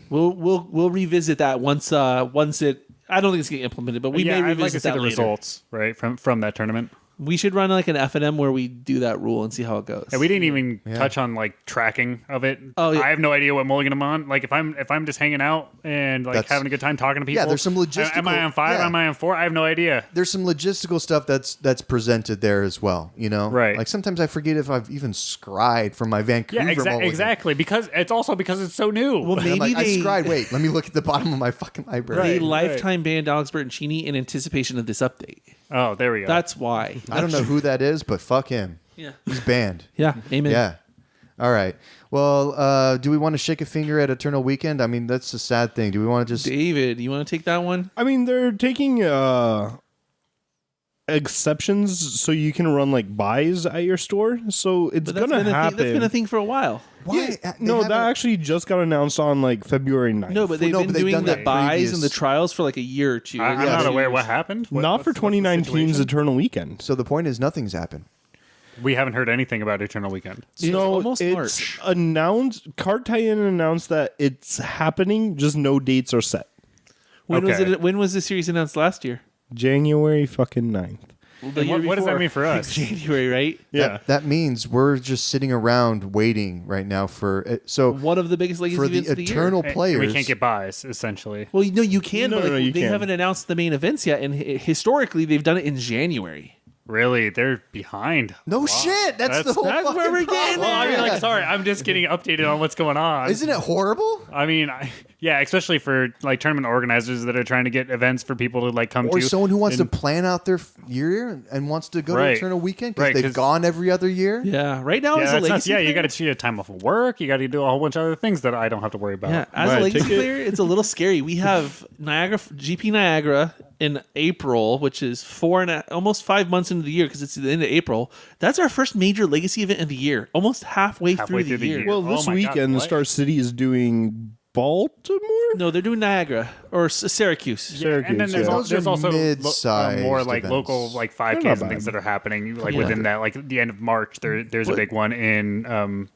We'll revisit that once it. I don't think it's getting implemented, but we may I'd revisit like to see that the later. results right from that tournament. We should run an FNM where we do that rule and see how it goes. And we didn't even touch on tracking of it. Oh, yeah. I have no idea what mulligan I'm on. If I'm just hanging out and That's- having a good time talking to people. Yeah, there's some Am I logistical- on 5? yeah. Am I on 4? I have no idea. there's some logistical stuff that's presented there as well, Right. Like sometimes I forget if I've even scried from my Vancouver Yeah, mulligan. exactly. Because it's so new. Well, And I'm maybe like, they I scried. Wait, let me look at the bottom of my fucking library. they Right, lifetime banned Alex Bertoncini in anticipation of this update. Oh, there we go. That's why. I don't know who that is, but fuck him. Yeah. He's banned. Yeah. Amen. Yeah. All right. Well, do we want to shake a finger at Eternal Weekend? I mean, that's a sad thing. Do we want to just... David, you want to take that one? I mean, they're taking exceptions so you can run buys at your store. So it's But that's gonna been happen. that's been a thing for a while. Why? No, that actually just got announced on February 9th. No, but they've been they've doing done the that buys previous- and the trials for a year or two. I'm Yeah, not so- aware what happened. not for 2019's Eternal Weekend. So the point is nothing's happened. We haven't heard anything about Eternal Weekend. It's almost March. Announced. Card Tie-In announced that it's happening. Just no dates are set. When was Okay. it? When was the series announced last year? January fucking 9th. The year What does that before. mean for us? January, right? That means we're just sitting around waiting right now for... So One of the biggest legacy for the events of the year. Eternal And players... we can't get buys, essentially. Well, no, you can, No, but no, you they can. haven't announced the main events yet, and historically they've done it in January. Really, they're behind. No shit. That's the whole that's where fucking we're getting problem. Well, I mean, sorry, I'm just getting updated on what's going on. Isn't it horrible? I mean, yeah, especially for tournament organizers that are trying to get events for people to come Or to. someone who wants to And- plan out their year and wants to go Right. to Eternal Weekend because Right, they've 'cause- you every other year. Yeah, right now Yeah, as a that's legacy nuts. Yeah, you player- got to cheat a time off of work. You got to do a whole bunch of other things that I don't have to worry about. Yeah, as Right, a legacy ticket. player, it's a little scary. We have GP Niagara in April, which is almost 5 months into the year because it's the end of April. That's our first major legacy event of the year, almost halfway through the year. Well, Oh this my God, weekend, what? Star City is doing Baltimore. No, they're doing Niagara or Syracuse. Syracuse, And then there's, yeah. al- Those there's are also mid-sized more events. local 5Ks They're and not things bad. that are happening Yeah. within that the end of March. There's a big one in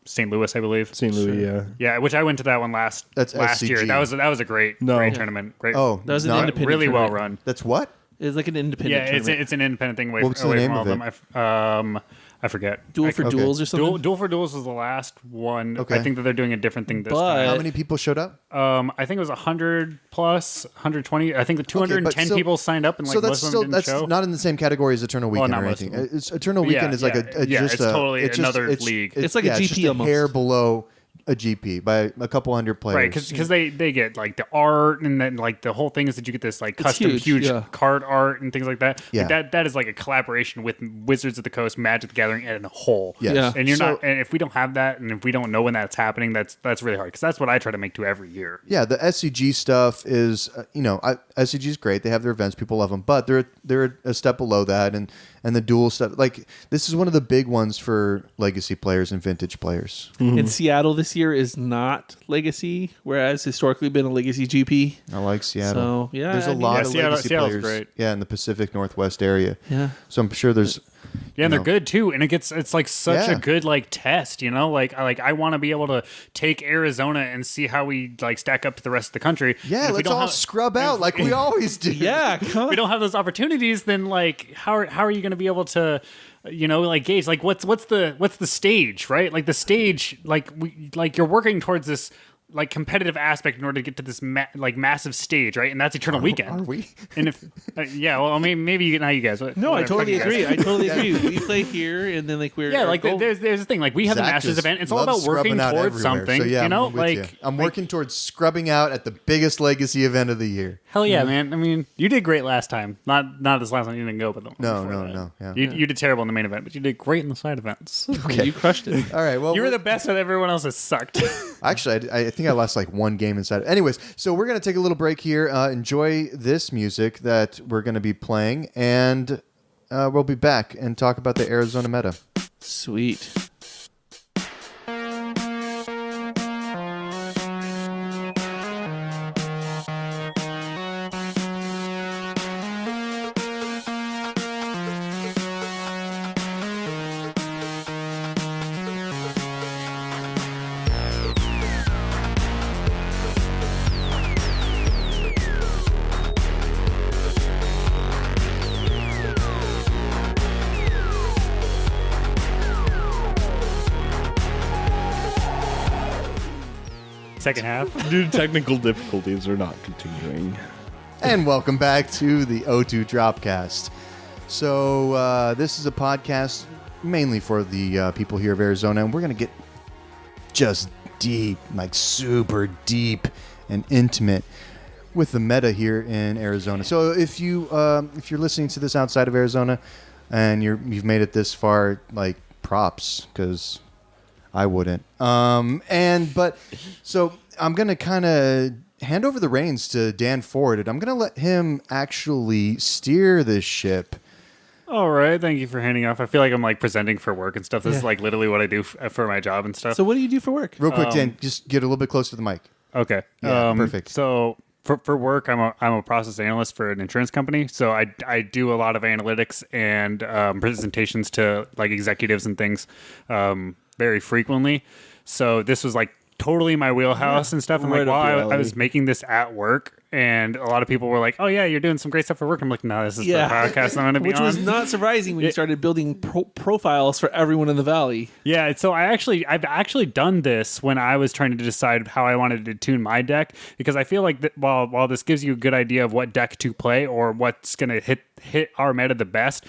St. Louis, I believe. St. Louis, yeah. Yeah, which I went to that one last That's year. SCG. That was a great No. great Yeah. tournament. Great. Oh, That was an not- independent really well tournament. run. That's what? It's like an independent Yeah, tournament. it's an independent thing away, What's the away name from all of of them. I forget. Duel I for forget. Duels or something. Duel for Duels was the last one. Okay. I think that they're doing a different thing this But- How time. many people showed up? I think it was 100 plus, 120. I think the 210 so- people signed up and so that's most of still them didn't that's show. not in the same category as Eternal Weekend not or most of anything. them. It's Eternal Yeah, Weekend is like yeah, a yeah, just it's a totally it's another league. It's like a it's GP just a almost. hair below a GP by a couple hundred players. Right, because they get like the art, and then like the whole thing is that you get this like custom huge yeah. card art and things like that. Yeah. Like, that is like a collaboration with Wizards of the Coast, Magic the Gathering, and a whole. Yes. Yeah. And you're So- not, and if we don't have that, and if we don't know when that's happening, that's really hard, because that's what I try to make to every year. Yeah, the SCG stuff is, SCG is great. They have their events, people love them, but they're a step below that, and the dual stuff. Like this is one of the big ones for legacy players and vintage players. In Seattle this year is not Legacy, whereas historically been a Legacy GP. I like Seattle. So, yeah, there's I a mean- lot Yeah, of Seattle's legacy players. great. Yeah, in the Pacific Northwest area. Yeah. So I'm sure there's. Yeah, and you they're good too, and it's like such Yeah. a good like test, like I want to be able to take Arizona and see how we like stack up to the rest of the country. Yeah, And if we let's don't all have- scrub out like we always do. Yeah, if come we don't have those opportunities, then like how are you going to be able to like gauge like what's the stage, right? Like the stage, like you're working towards this like competitive aspect in order to get to this massive stage, right? And that's Eternal Weekend. Are we? And if well, I mean, maybe not you guys. No, I Whatever, totally fuck you guys. agree. I totally agree. We play here, and then like we're Yeah, our like goal- there's the thing. Like we have the Zach Masters just event. It's all loves about working scrubbing out towards everywhere. something. So, yeah, I'm with you. I'm like working towards scrubbing out at the biggest legacy event of the year. hell yeah, man. I mean, you did great last time. Not this last one. You didn't go, but the one No, before no, that. no, yeah. You did terrible in the main event, but you did great in the side events. Okay. You crushed it. All right. Well, You were the best, and everyone else has sucked. actually, I think I lost like one game inside. Anyways, so we're gonna take a little break here. Enjoy this music that we're gonna be playing, and we'll be back and talk about the Arizona meta. Sweet. Second half. Due to technical difficulties, are not continuing. And welcome back to the O2 Dropcast. So this is a podcast mainly for the people here of Arizona, and we're going to get just deep, like super deep and intimate with the meta here in Arizona. So if you're listening to this outside of Arizona and you've made it this far, like props, because I wouldn't. So I'm gonna kind of hand over the reins to Dan Ford, and I'm gonna let him actually steer this ship. All right, thank you for handing off. I feel like I'm like presenting for work and stuff. This is Yeah. like literally what I do for my job and stuff. So what do you do for work? Real quick, Dan, just get a little bit closer to the mic. Okay. Yeah, perfect. So for work, I'm a process analyst for an insurance company. So I do a lot of analytics and presentations to like executives and things very frequently. So this was like totally my wheelhouse and stuff. And right like up while your I was alley. making this at work, and a lot of people were like, "Oh yeah, you're doing some great stuff for work." I'm like, "No, this is Yeah. the podcast I'm going to be Which on." was not surprising when you started building profiles for everyone in the valley. Yeah, so I've actually done this when I was trying to decide how I wanted to tune my deck, because I feel like that while this gives you a good idea of what deck to play or what's going to hit our meta the best,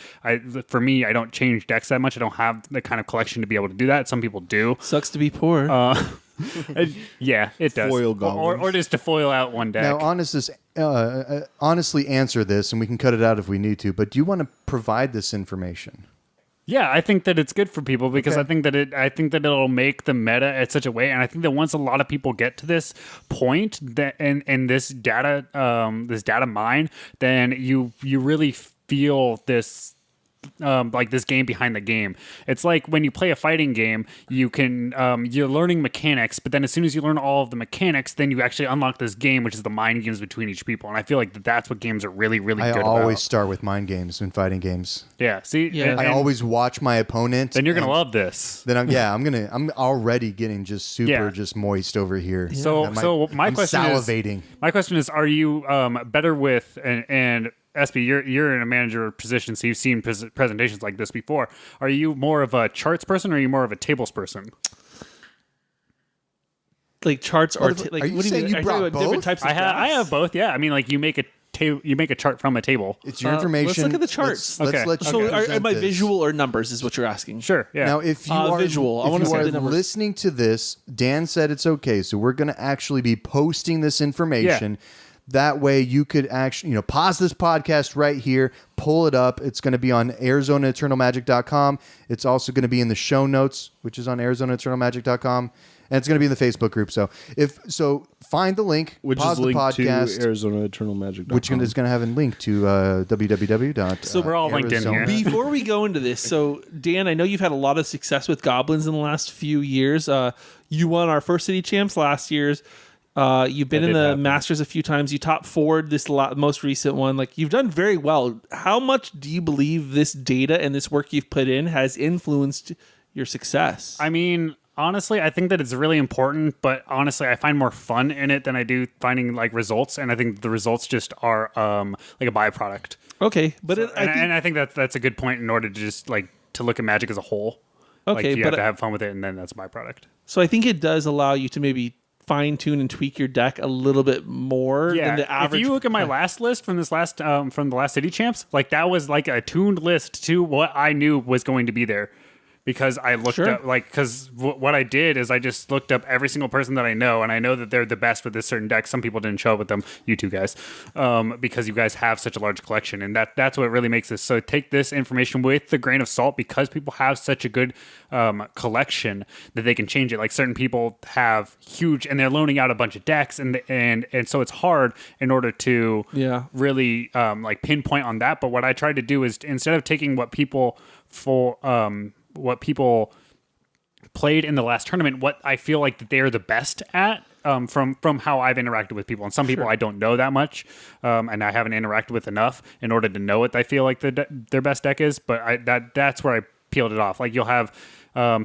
for me, I don't change decks that much. I don't have the kind of collection to be able to do that. Some people do. Sucks to be poor. Yeah, it does. Foil or goblins. just to foil out one deck. Now, honestly answer this, and we can cut it out if we need to, but do you want to provide this information? Yeah, I think that it's good for people because Okay. I think that it'll make the meta at such a way, and I think that once a lot of people get to this point that and this data mine, then you really feel this like this game behind the game. It's like when you play a fighting game, you can you're learning mechanics, but then as soon as you learn all of the mechanics, then you actually unlock this game, which is the mind games between each people. And I feel like that's what games are really good I about. always start with mind games when fighting games. Yeah, see, Yeah. and- I always watch my opponent. then you're gonna and love this. Then I'm already getting just super Yeah. just moist over here. So my I'm question salivating. is, my question is, are you better with and SB, you're in a manager position, so you've seen presentations like this before. Are you more of a charts person, or are you more of a tables person? Like charts or What if- like are you what do you saying mean? you Are brought talking about different both? types of I have drafts? both. Yeah, I mean, like you make you make a chart from a table. It's your information. Let's look at the charts. Let's Okay. let you So, present am I this. visual or numbers? Is what you're asking? Sure. Yeah. Now, if you are visual, I if wanna you see are the numbers. listening to this, Dan said it's okay, so we're going to actually be posting this information. That way, you could actually, pause this podcast right here, pull it up. It's going to be on ArizonaEternalMagic.com. It's also going to be in the show notes, which is on ArizonaEternalMagic.com. And it's going to be in the Facebook group. So find the link, Which pause is the linked podcast, to ArizonaEternalMagic.com. which is going to have a link to www. So we're all linked in here. Before we go into this, so Dan, I know you've had a lot of success with goblins in the last few years. You won our first city champs last year's. You've been That in did the happen. Masters a few times. You top forward this most recent one. Like, you've done very well. How much do you believe this data and this work you've put in has influenced your success? I mean, honestly, I think that it's really important, but honestly, I find more fun in it than I do finding like results, and I think the results just are like a byproduct. Okay, but I think that's a good point in order to just like to look at Magic as a whole. Okay, like, you but have to have fun with it, and then that's a byproduct. so I think it does allow you to maybe fine tune and tweak your deck a little bit more than the average. If you look at my last list from from the last city champs, like that was like a tuned list to what I knew was going to be there. Because I looked Sure. up, what I did is I just looked up every single person that I know, and I know that they're the best with this certain deck. Some people didn't show up with them, you two guys, because you guys have such a large collection, and that's what really makes this. So take this information with the grain of salt, because people have such a good collection that they can change it. Like certain people have huge, and they're loaning out a bunch of decks, and so it's hard in order to really like pinpoint on that. But what I tried to do is instead of taking what people played in the last tournament, what I feel like that they're the best at, from how I've interacted with people. And some people I don't know that much, and I haven't interacted with enough in order to know what I feel like their best deck is. But that's where I peeled it off. Like you'll have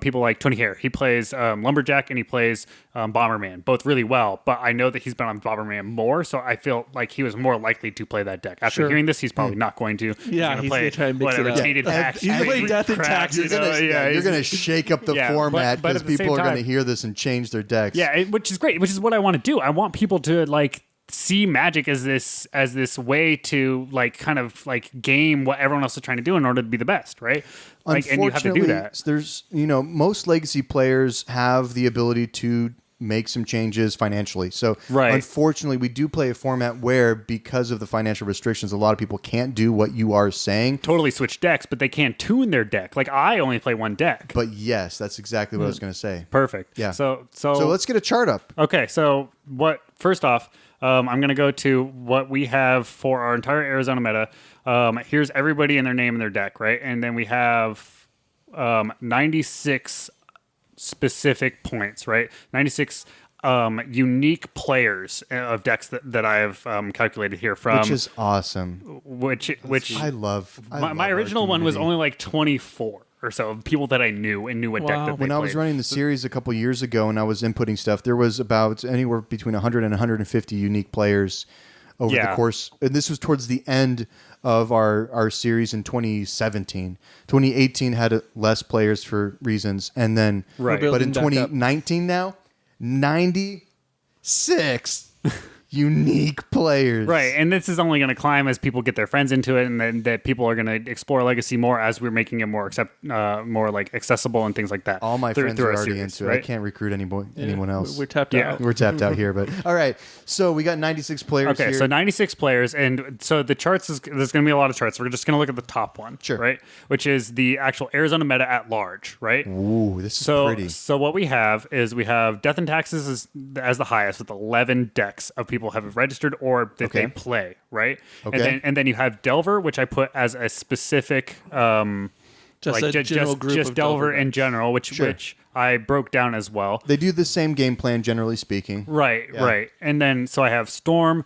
people like Tony Hare. He plays Lumberjack and he plays Bomberman, both really well. But I know that he's been on Bomberman more, so I feel like he was more likely to play that deck. After hearing this, he's probably not going to. Yeah, he's he's play gonna try and mix it whatever up. tainted tax. He's gonna play Death and crap, Taxes. You're going to shake up the format but because at the same people are going to time- hear this and change their decks. Yeah, which is great, which is what I want to do. I want people to like see Magic as this way to like kind of like game what everyone else is trying to do in order to be the best, right? Like, and you have to do that. There's, most legacy players have the ability to make some changes financially. So Right. unfortunately, we do play a format where, because of the financial restrictions, a lot of people can't do what you are saying. Totally switch decks, but they can't tune their deck. Like I only play one deck. But yes, that's exactly what I was going to say. Perfect. Yeah. So let's get a chart up. Okay, so first off, I'm going to go to what we have for our entire Arizona meta. Here's everybody and their name and their deck, right? And then we have 96 specific points, right? 96 unique players of decks that I have calculated here from. Which is awesome. Which I love my our original one was community. only like 24 or so of people that I knew and knew what deck that they When I was played. running the series a couple years ago and I was inputting stuff, there was about anywhere between 100 and 150 unique players over the course. And this was towards the end of our series in 2017. 2018 had less players for reasons. And then, Right. but in Building back up. 2019 now, 96 unique players. Right, and this is only going to climb as people get their friends into it, and then that people are going to explore Legacy more as we're making it more more like accessible and things like that. All my friends through are our already series, into it. I right? can't recruit anyone else. We're tapped Yeah. out. We're tapped out here, but all right. So we got 96 players Okay, here. so 96 players, and so the charts there's going to be a lot of charts. We're just going to look at the top one, Sure. right? Which is the actual Arizona meta at large, right? Ooh, this is So, pretty. so what we have is we have Death and Taxes as the highest with 11 decks of people have registered or that Okay. they play, right? Okay. And then you have Delver, which I put as a specific Just like a general group just of Delver in decks. general, which I broke down as well. They do the same game plan, generally speaking. Right, Yeah. right. And then so I have Storm.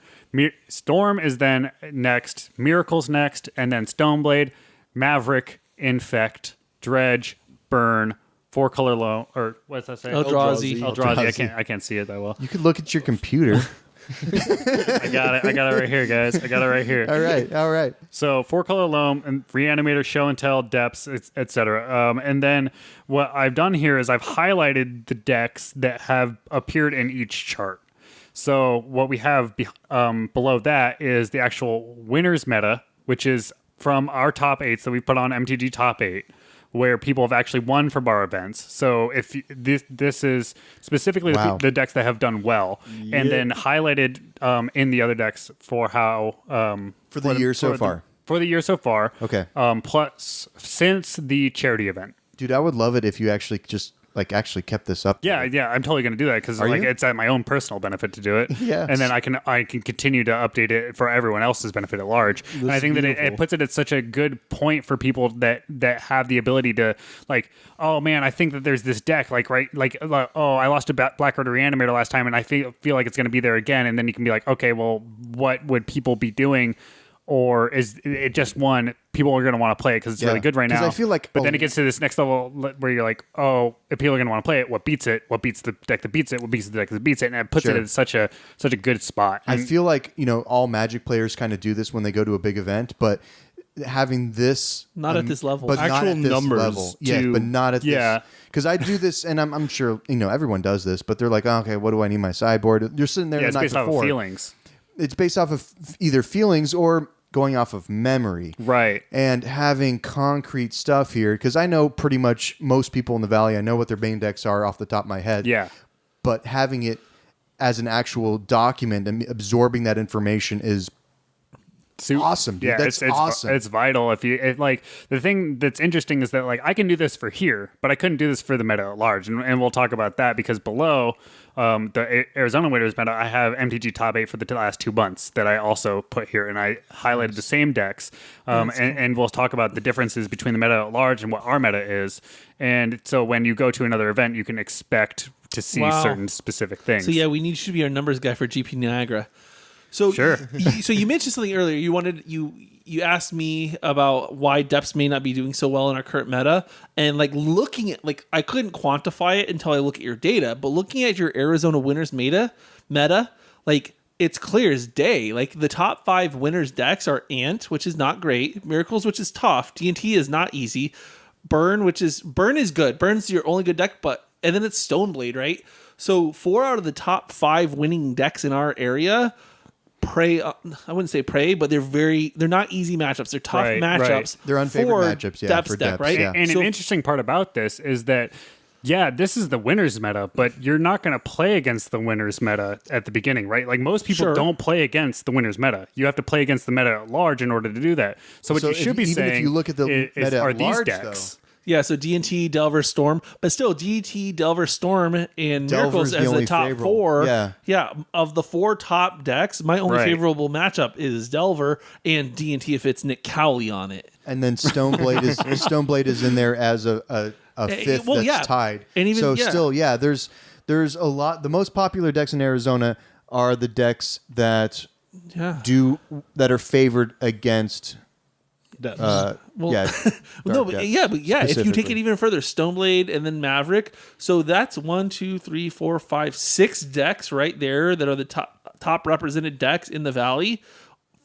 Storm is then next. Miracle's next, and then Stoneblade, Maverick, Infect, Dredge, Burn, Four Color Loam, or what's that say? Eldrazi. Eldrazi. I can't see it that well. You could look at your computer. I got it. I got it right here, guys. I got it right here. All right. So Four Color Loam and Reanimator, Show and Tell, Depths, etc. And then what I've done here is I've highlighted the decks that have appeared in each chart. So what we have below that is the actual winners meta, which is from our top 8 that we put on MTG Top 8, where people have actually won from our events. So if this is specifically Wow. the decks that have done well, and then highlighted in the other decks for how For the year so far. For the year so far. Okay. Plus since the charity event. Dude, I would love it if you actually just actually kept this up. Yeah, I'm totally going to do that because Are you? it's at my own personal benefit to do it. Yes. And then I can continue to update it for everyone else's benefit at large. And I think that it puts it at such a good point for people that have the ability to oh man, I think that there's this deck oh, I lost a Blackguard Reanimator last time and I feel like it's going to be there again. And then you can be like, okay, well, what would people be doing? Or is it just one? People are going to want to play it because it's really good right 'Cause now. I feel like but then it gets to this next level where you're like, oh, if people are going to want to play it, what beats it? What beats the deck that beats it? What beats the deck that beats it? And it puts it in such a good spot. I feel like, all Magic players kind of do this when they go to a big event, but having this Not at this level. but not Actual at this numbers level. Yeah, to- but not at Yeah. this. Because I do this, and I'm sure everyone does this, but they're like, oh, okay, what do I need my sideboard? You're sitting there Yeah, the it's night based off before. of feelings. It's based off of either feelings or going off of memory. Right. And having concrete stuff here, because I know pretty much most people in the Valley, I know what their main decks are off the top of my head. Yeah. But having it as an actual document and absorbing that information is awesome, dude. Yeah, That's it's awesome. It's vital. The thing that's interesting is that I can do this for here, but I couldn't do this for the meta at large, and we'll talk about that because below the Arizona Winners meta, I have MTG Top 8 for the last 2 months that I also put here, and I highlighted the same decks, and we'll talk about the differences between the meta at large and what our meta is, and so when you go to another event, you can expect to see certain specific things. So yeah, we need you to be our numbers guy for GP Niagara. So Sure. So you mentioned something earlier. You asked me about why depths may not be doing so well in our current meta, and looking at I couldn't quantify it until I look at your data. But looking at your Arizona Winners meta, it's clear as day. The top 5 winners decks are Ant, which is not great, Miracles, which is tough, D&T is not easy, Burn is good. Burn's your only good deck, and then it's Stoneblade, right? So 4 out of the top 5 winning decks in our area. I wouldn't say prey, but they're not easy matchups. They're tough matchups. They're unfavored for matchups, yeah, Depth's for deck, Depths, right? yeah. And So- an interesting part about this is that, this is the winners meta, but you're not going to play against the winners meta at the beginning, right? Most people Sure. don't play against the winners meta. You have to play against the meta at large in order to do that. So what So you should be even if saying you look at the meta are at these large, decks. Yeah, so D&T, Delver, Storm, but still D&T, Delver, Storm, and Delver's Miracles the as the only top favorable. 4. Yeah, of the 4 top decks, my only Right. favorable matchup is Delver and D&T if it's Nick Cowley on it. And then Stoneblade is in there as a fifth well, that's yeah. tied. And even- so yeah. still, there's a lot. The most popular decks in Arizona are the decks that are favored against. Depths. Well, Dark no, depths, but if you take specifically. it even further, Stoneblade and then Maverick. So that's 1, 2, 3, 4, 5, 6 decks right there that are the top represented decks in the Valley.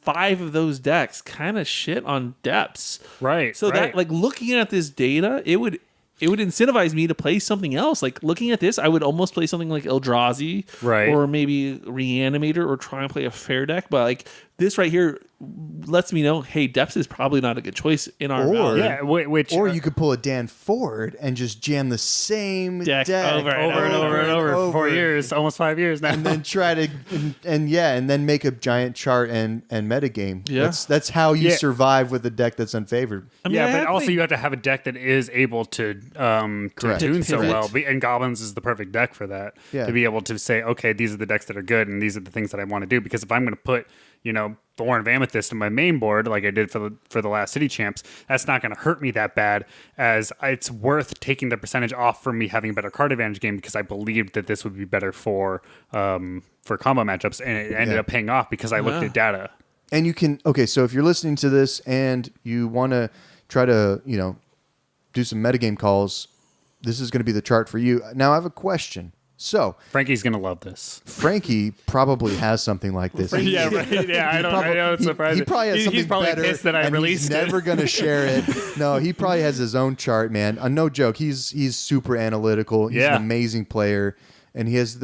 5 of those decks kind of shit on depths. Right. So right. that looking at this data, it would incentivize me to play something else. Looking at this, I would almost play something like Eldrazi, Right. or maybe Reanimator, or try and play a fair deck. But this right here lets me know, hey, Depths is probably not a good choice in our Or- Valley. Yeah, which Or you could pull a Dan Ford and just jam the same Deck deck over and over and over and over for 4 years, almost 5 years now. and then try to and then make a giant chart and metagame. Yeah. That's how you Yeah. survive with a deck that's unfavored. I mean, yeah, I but have also played- you have to have a deck that is able to Correct. tune so Pivot. well. And Goblins is the perfect deck for that. Yeah. To be able to say, okay, these are the decks that are good, and these are the things that I want to do. Because if I'm going to put, Thorn of Amethyst in my main board, like I did for the last City Champs, that's not going to hurt me that bad. As it's worth taking the percentage off from me having a better card advantage game because I believed that this would be better for combo matchups, and it ended Yeah. up paying off because I looked at data. And you can so if you're listening to this and you want to try to do some metagame calls, this is going to be the chart for you. Now I have a question. So Frankie's going to love this. Frankie probably has something like this. Yeah, right. Yeah, I know it's surprising. He probably has something He's probably better, pissed that I and released he's it. never going to share it. No, he probably has his own chart, man. No joke. He's super analytical. He's an Yeah. amazing player, and he has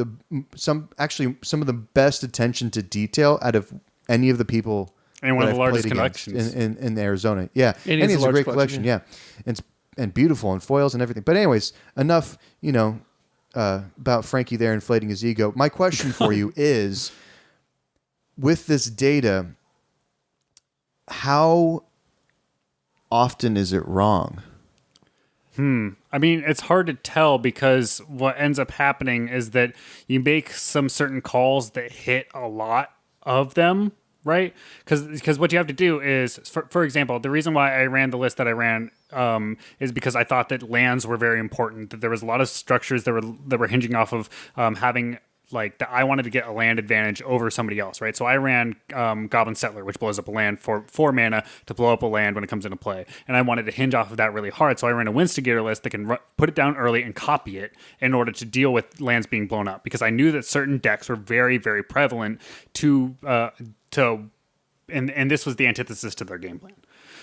some of the best attention to detail out of any of the people. And one of that the I've largest played against collections in Arizona. Yeah, And he and has he has a a great large collection. collection, Yeah, and beautiful and foils and everything. But anyways, enough. About Frankie there inflating his ego. My question for you is, with this data, how often is it wrong? I mean, it's hard to tell because what ends up happening is that you make some certain calls that hit a lot of them, right? Because what you have to do is, for example, the reason why I ran the list that I ran is because I thought that lands were very important. That there was a lot of structures that were hinging off of having. Like that, I wanted to get a land advantage over somebody else, right? So I ran Goblin Settler, which blows up a land for 4 mana to blow up a land when it comes into play, and I wanted to hinge off of that really hard. So I ran a Winstigator list that can put it down early and copy it in order to deal with lands being blown up, because I knew that certain decks were very, very prevalent and this was the antithesis to their game plan.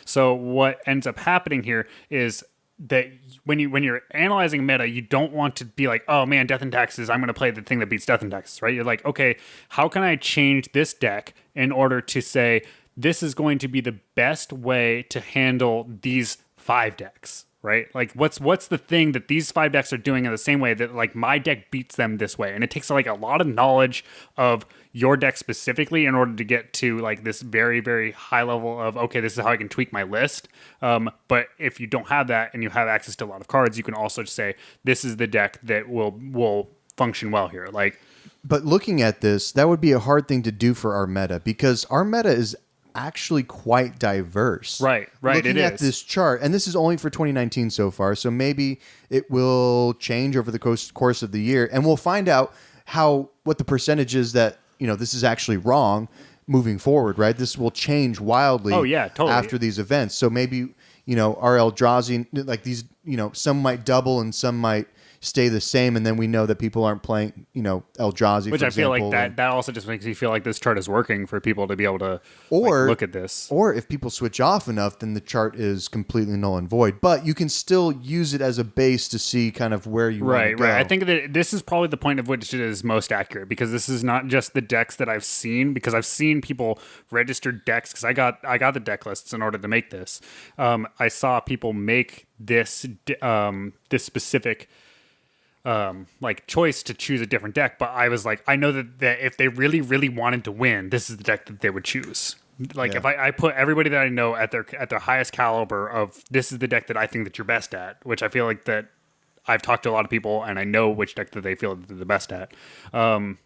So what ends up happening here is that when you're analyzing meta, you don't want to be like, oh man, Death and Taxes, I'm going to play the thing that beats Death and Taxes, right? You're like, okay, how can I change this deck in order to say this is going to be the best way to handle these 5 decks, right? Like what's the thing that these 5 decks are doing in the same way that like my deck beats them this way? And it takes like a lot of knowledge of your deck specifically in order to get to like this very, very high level of, okay, this is how I can tweak my list. But if you don't have that and you have access to a lot of cards, you can also just say, this is the deck that will function well here. But looking at this, that would be a hard thing to do for our meta, because our meta is actually quite diverse. Right. Looking it at is. this chart, and this is only for 2019 so far, so maybe it will change over the course of the year, and we'll find out what the percentage is that this is actually wrong moving forward, right? This will change wildly. Oh, yeah, totally. After these events. So maybe, our Eldrazi, like these, some might double and some might stay the same, and then we know that people aren't playing, Eldrazi, which for I feel example, like that also just makes me feel like this chart is working for people to be able to look at this. Or if people switch off enough, then the chart is completely null and void. But you can still use it as a base to see kind of where you want to go. Right. I think that this is probably the point of which it is most accurate, because this is not just the decks that I've seen, because I've seen people register decks, because I got the deck lists in order to make this. I saw people make this specific choice to choose a different deck, but I was like, I know that if they really, really wanted to win, this is the deck that they would choose. If I put everybody that I know at their highest caliber of, this is the deck that I think that you're best at, which I feel like that I've talked to a lot of people and I know which deck that they feel that they're the best at. And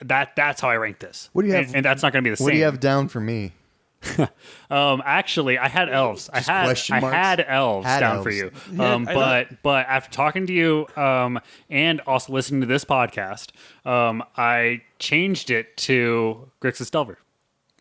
that's how I rank this. What do you have? And that's not going to be the same. What do you have down for me? Actually, I had elves. I had elves down for you. But after talking to you, and also listening to this podcast, I changed it to Grixis Delver.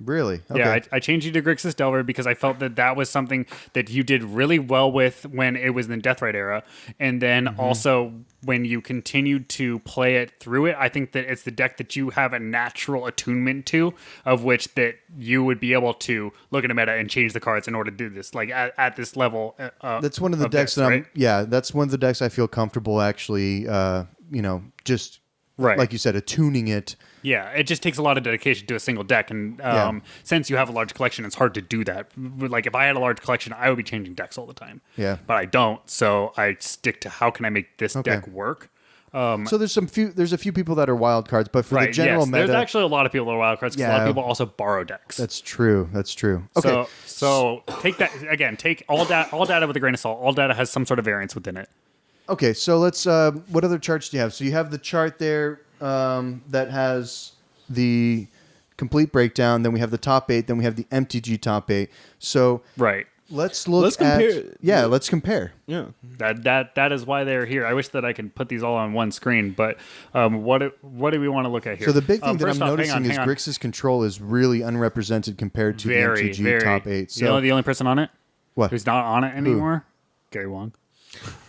Really? Okay. Yeah, I changed you to Grixis Delver because I felt that was something that you did really well with when it was in the Deathrite era. And then also when you continued to play it through it, I think that it's the deck that you have a natural attunement to, of which that you would be able to look at a meta and change the cards in order to do this, like at this level. That's one of the decks that's one of the decks I feel comfortable actually, just like you said, attuning it. Yeah, it just takes a lot of dedication to a single deck, and since you have a large collection, it's hard to do that. Like if I had a large collection, I would be changing decks all the time. Yeah, but I don't, so I stick to how can I make this deck work. So there's a few people that are wild cards, but for the general meta, there's actually a lot of people that are wild cards, because a lot of people also borrow decks. That's true. Okay, so take that again. Take all data with a grain of salt. All data has some sort of variance within it. Okay, so let's. What other charts do you have? So you have the chart there. That has the complete breakdown. Then we have the top 8. Then we have the MTG top 8. So let's compare. Yeah, let's compare. Yeah, that is why they're here. I wish that I could put these all on one screen, but what do we want to look at here? So the big thing that I'm noticing is Grixis Control is really unrepresented compared to the MTG top 8. So you know the only person on it what? who's not on it anymore? Gary Wong.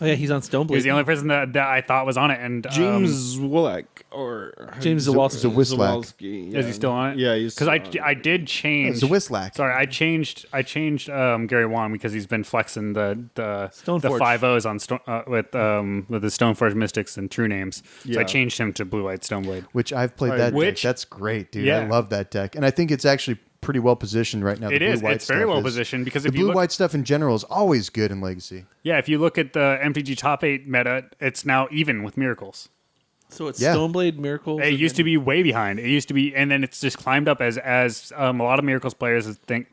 Oh yeah, he's on Stoneblade. He's the only person that I thought was on it. And James Willek or James Zawalski. Zawalski. is he still on it? Yeah, he's because I did change. Zawislak. Sorry, I changed Gary Wan because he's been flexing the Stoneforge. 5-0s on with the Stoneforge Mystics and True Names. So I Yeah. changed him to Blue White Stoneblade. Which I've played that Which- deck. That's great, dude. Yeah. I love that deck. And I think it's actually pretty well positioned right now. It The is. blue-white It's very stuff well is- positioned because The if you look, blue-white stuff in general is always good in Legacy. yeah, if you look at the MTG top 8 meta, it's now even with Miracles. So it's Yeah. Stoneblade, Miracles. It used to be way behind. It used to be, and then it's just climbed up as a lot of Miracles players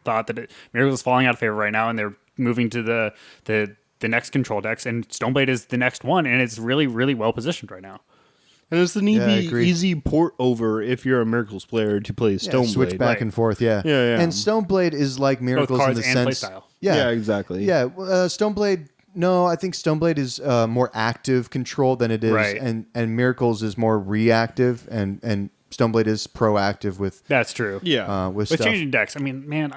thought that Miracles is falling out of favor right now, and they're moving to the next control decks, and Stoneblade is the next one, and it's really really well positioned right now. And it's an Yeah, I easy, agree. easy port over if you're a Miracles player to play Yeah, Stoneblade. switch back right. and forth, yeah. Yeah, yeah. And Stoneblade is like Miracles in cards the and sense... playstyle. Yeah, exactly. Yeah, Stoneblade... No, I think Stoneblade is more active control than it is, Right. and Miracles is more reactive, and Stoneblade is proactive with That's true. Yeah. with With stuff. changing decks, I mean, man,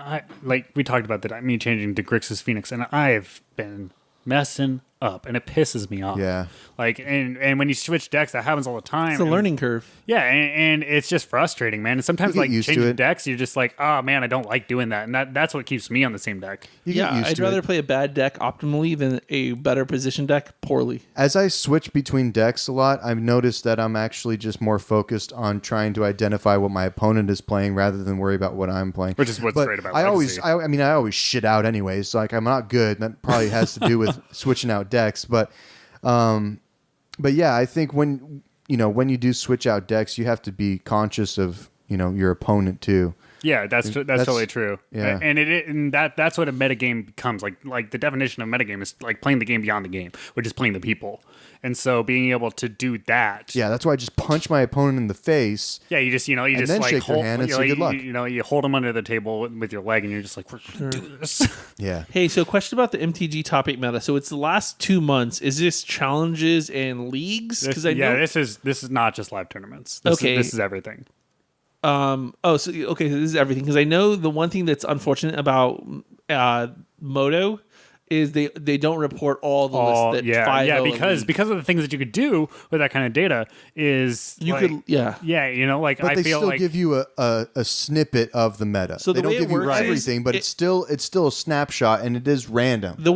we talked about that. I mean, changing to Grixis Phoenix, and I've been messing up, and it pisses me off. Yeah. Like, and when you switch decks, that happens all the time. It's a and- learning curve. Yeah, and it's just frustrating, man. And sometimes, You get like, used to changing it. decks, you're just like, oh, man, I don't like doing that. And that's what keeps me on the same deck. You get Yeah, used I'd to rather it. play a bad deck optimally than a better position deck poorly. As I switch between decks a lot, I've noticed that I'm actually just more focused on trying to identify what my opponent is playing rather than worry about what I'm playing. Which is what's But great about I Legacy. I always shit out anyways. Like I'm not good. And that probably has to do with switching out decks. But yeah, I think when you do switch out decks, you have to be conscious of your opponent too. Yeah, that's totally true. yeah. And that's what a metagame becomes. Like the definition of metagame is like playing the game beyond the game, which is playing the people. And so being able to do that. Yeah, that's why I just punch my opponent in the face. Yeah, you just then like shake your hold, hand and you say know, good luck. you hold them under the table with your leg, and you're just like, we're gonna do this. Yeah. Hey, so question about the MTG top 8 meta. So it's the last 2 months. Is this challenges and leagues? Because I know. this is not just live tournaments. This Okay. is everything. So this is everything. Because I know the one thing that's unfortunate about Moto is they don't report all the lists that 5-0 because of the things that you could do with that kind of data is you like, could yeah. like But I they feel still like give you a snippet of the meta. So they the don't way it give you works is everything, but it- it's still a snapshot and it is random. The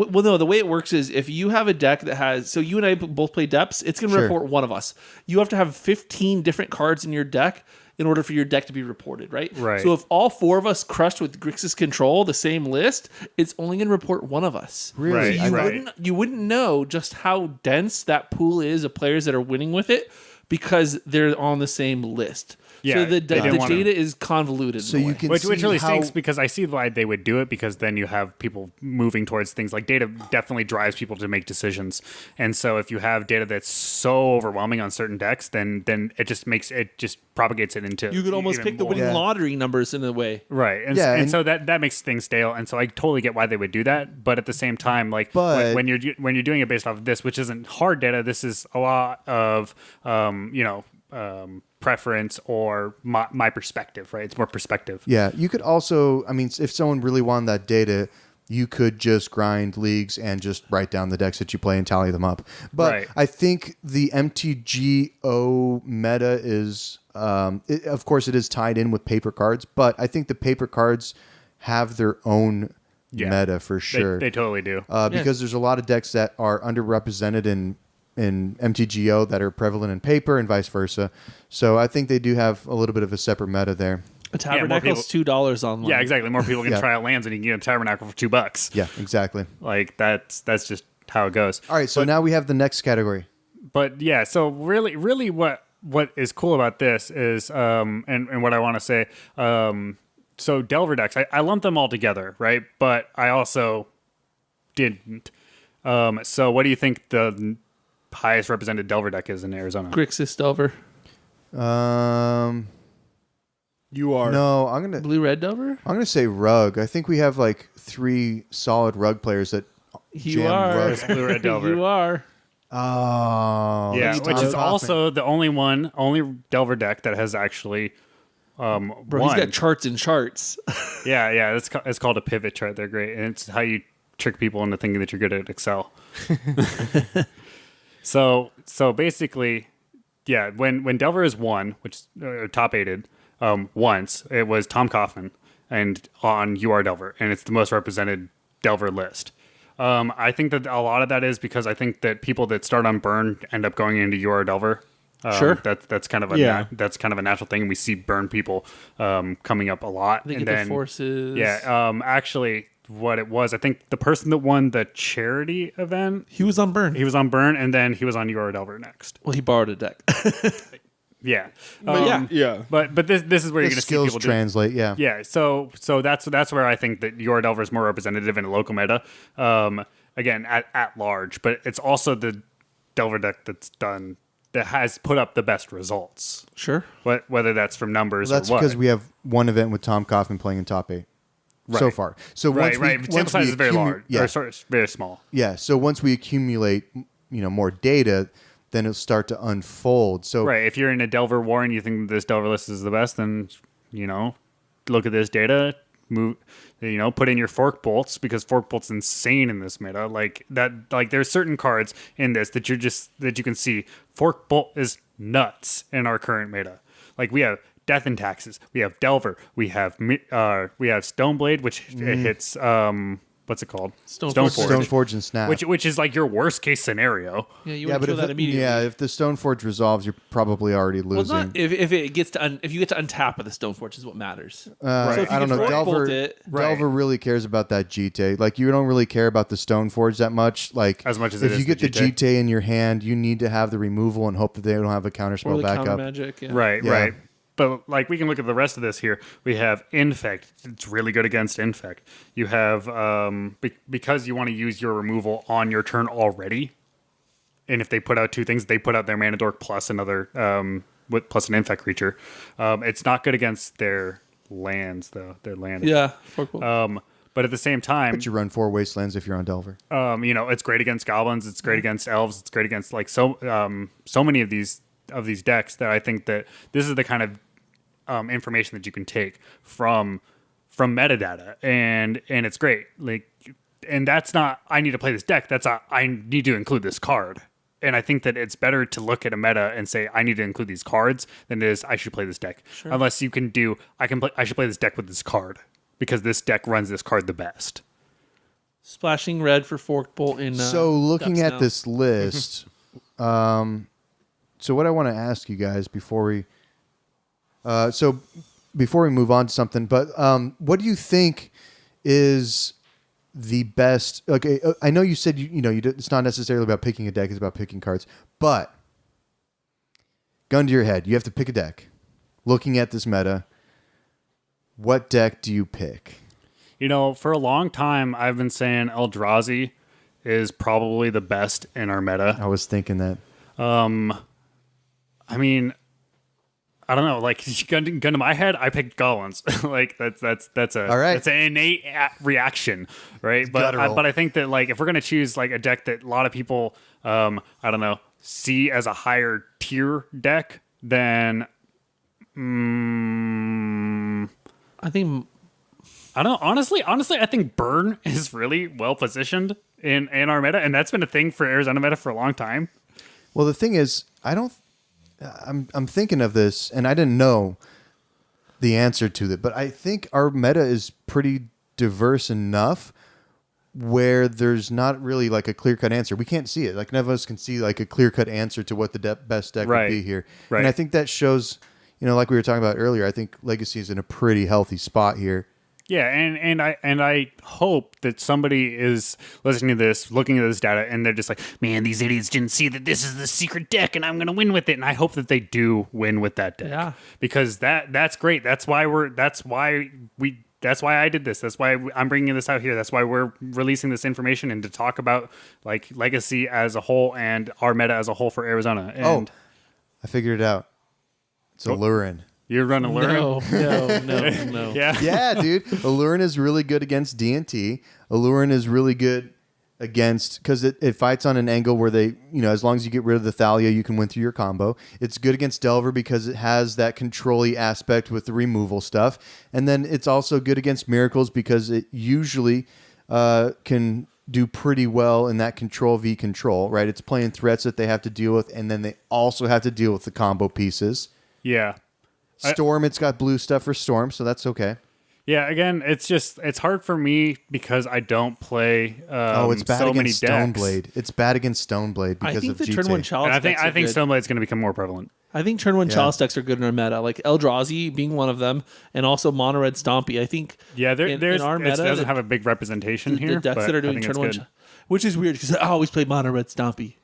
way it works is if you have a deck that has, so you and I both play depths, it's going to Sure. report one of us. You have to have 15 different cards in your deck in order for your deck to be reported, right? Right. So if all 4 of us crushed with Grixis Control, the same list, it's only going to report one of us. Really? Right. You wouldn't know just how dense that pool is of players that are winning with it because they're on the same list. Yeah, so the they didn't wanna- data is convoluted. So in a you way. can which see really how, stinks because I see why they would do it because then you have people moving towards things like data definitely drives people to make decisions. And so if you have data that's so overwhelming on certain decks, then it just propagates it into You could almost even pick the more. winning Yeah. lottery numbers in a way. Right. And, Yeah, and and- so that makes things stale. And so I totally get why they would do that. But at the same time, like But- when you're doing it based off of this, which isn't hard data, this is a lot of preference or my perspective, right? It's more perspective. Yeah, you could also, I mean, if someone really wanted that data, you could just grind leagues and just write down the decks that you play and tally them up. But Right. I think the MTGO meta is, of course, it is tied in with paper cards, but I think the paper cards have their own Yeah. meta for sure. They totally do. Because there's a lot of decks that are underrepresented in MTGO that are prevalent in paper and vice versa. So I think they do have a little bit of a separate meta there. A tabernacle's $2 online. Yeah, exactly. More people can Yeah. try out lands and you can get a tabernacle for $2. Yeah, exactly. Like that's just how it goes. All right, so now we have the next category. But yeah, so really what is cool about this is and what I want to say, so Delver decks, I lumped them all together, right? But I also didn't. So what do you think the highest represented Delver deck is in Arizona? Grixis Delver. You are. No, I'm Blue-Red Delver? gonna say Rug. I think we have like 3 solid Rug players that You jam are. Rug. It's Blue Red Delver. You are. Oh, Yeah, that's which Tom is Kaufman. also the only Delver deck that has actually Bro, won. he's got charts and charts. Yeah, it's called a pivot chart. They're great, and it's how you trick people into thinking that you're good at Excel. So basically, yeah, when Delver is one, which is top aided, once it was Tom Kaufman and on UR Delver, and it's the most represented Delver list. I think that a lot of that is because I think that people that start on Burn end up going into UR Delver. Sure. That's kind of a that's kind of a natural thing. We see Burn people coming up a lot. They get their forces. Yeah. Actually, what it was, I think the person that won the charity event, He was on Burn. he was on Burn, and then he was on UR Delver next. Well, he borrowed a deck. Yeah. But Yeah. But this is where you're The going to see skills people translate, yeah. Yeah, so that's where I think that UR Delver is more representative in a local meta. Again, at large, but it's also the Delver deck that has put up the best results. Sure. Whether that's from numbers That's or what. because we have one event with Tom Kaufman playing in top 8 so far. So right. once Sample size is very large. Yeah, Or sorry, it's very small. yeah. So once we accumulate, more data, then it'll start to unfold. So Right. If you're in a Delver war and you think this Delver list is the best, then look at this data. Move, put in your Fork Bolts, because Fork Bolt's insane in this meta. Like that, like there's certain cards in this that you can see. Fork Bolt is nuts in our current meta. Like we have Death and Taxes, we have Delver, we have Stoneblade, which it hits what's it called? Stoneforge and Snap. Which is like your worst case scenario. Yeah, you yeah, would but kill that immediately. if the Stoneforge resolves, you're probably already Well, losing. not if it gets to if you get to untap with the Stoneforge is what matters. Right. So if you I don't can know. Fork Bolt Delver, it- Delver really cares about that GT. Like you don't really care about the Stoneforge that much. Like As much as it if is you get the the GT. GT in your hand, you need to have the removal and hope that they don't have a or counterspell the back counter up. magic. Yeah. Right, Yeah. right. But like we can look at the rest of this here. We have Infect. It's really good against Infect. You have because you want to use your removal on your turn already. And if they put out two things, they put out their Mana Dork plus another plus an Infect creature. It's not good against their lands though. Their land. Yeah. Fork Bolt. But at the same time, But you run 4 Wastelands if you're on Delver. it's great against goblins. It's great against elves. It's great against like so many of these decks that I think that this is the kind of information that you can take from metadata, and it's great. Like, and that's not I need to play this deck. That's I need to include this card. And I think that it's better to look at a meta and say I need to include these cards than it is I should play this deck. Sure. Unless you can do I should play this deck with this card because this deck runs this card the best. Splashing red for Fork Bolt in. So looking Depths at now. this list, so what I want to ask you guys before we move on to something, but what do you think is the best? Okay, I know you said it's not necessarily about picking a deck; it's about picking cards. But gun to your head, you have to pick a deck. Looking at this meta, what deck do you pick? For a long time, I've been saying Eldrazi is probably the best in our meta. I was thinking that. I mean, I don't know. Like gun to my head, I picked goblins. Like that's All right. That's an innate reaction, right? But I think that like if we're gonna choose like a deck that a lot of people, I don't know, see as a higher tier deck, then I think I don't know. Honestly, I think Burn is really well positioned in our meta, and that's been a thing for Arizona meta for a long time. Well, the thing is, I'm thinking of this, and I didn't know the answer to that, but I think our meta is pretty diverse enough where there's not really like a clear-cut answer. We can't see it. Like none of us can see like a clear-cut answer to what the best deck Right. would be here. Right. And I think that shows, like we were talking about earlier, I think Legacy is in a pretty healthy spot here. Yeah, and I hope that somebody is listening to this, looking at this data, and they're just like, man, these idiots didn't see that this is the secret deck, and I'm going to win with it. And I hope that they do win with that deck. Yeah. Because that's great. That's why I did this. That's why I'm bringing this out here. That's why we're releasing this information and to talk about like Legacy as a whole and our meta as a whole for Arizona. And I figured it out. It's Allurin. you're running Lurin. No. Yeah. Yeah, dude. Allurin is really good against D&T. Allurin is really good against, because it fights on an angle where they, as long as you get rid of the Thalia, you can win through your combo. It's good against Delver because it has that control-y aspect with the removal stuff. And then it's also good against Miracles because it usually can do pretty well in that control v control, right? It's playing threats that they have to deal with, and then they also have to deal with the combo pieces. Yeah. Storm, it's got blue stuff for Storm, so that's okay. Yeah, again, it's hard for me because I don't play It's bad so many against decks. Stoneblade. It's bad against Stoneblade I because think of the GT. turn one Chalice And decks I are think good. Stoneblade is going to become more prevalent. I think turn one Yeah. Chalice decks are good in our meta, like Eldrazi being one of them, and also Mono Red Stompy. I think Yeah, in there's our it meta, doesn't have a big representation here. the decks but that are I doing think turn it's one, good. which is weird because I always play Mono Red Stompy.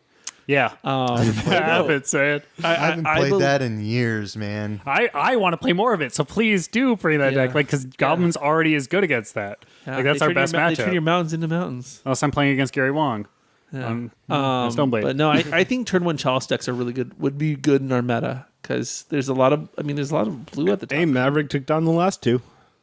Yeah, I say it. I haven't played that in years, man. I want to play more of it, so please do bring that Yeah. deck, like because Goblins already is good against that. Like that's They our turn best They turn your matchup. mountains into mountains. Unless I'm playing against Gary Wong. On Stoneblade. But no, I think turn one Chalice decks are really good. Would be good in our meta because there's a lot of blue at the top. Hey, Maverick took down the last two.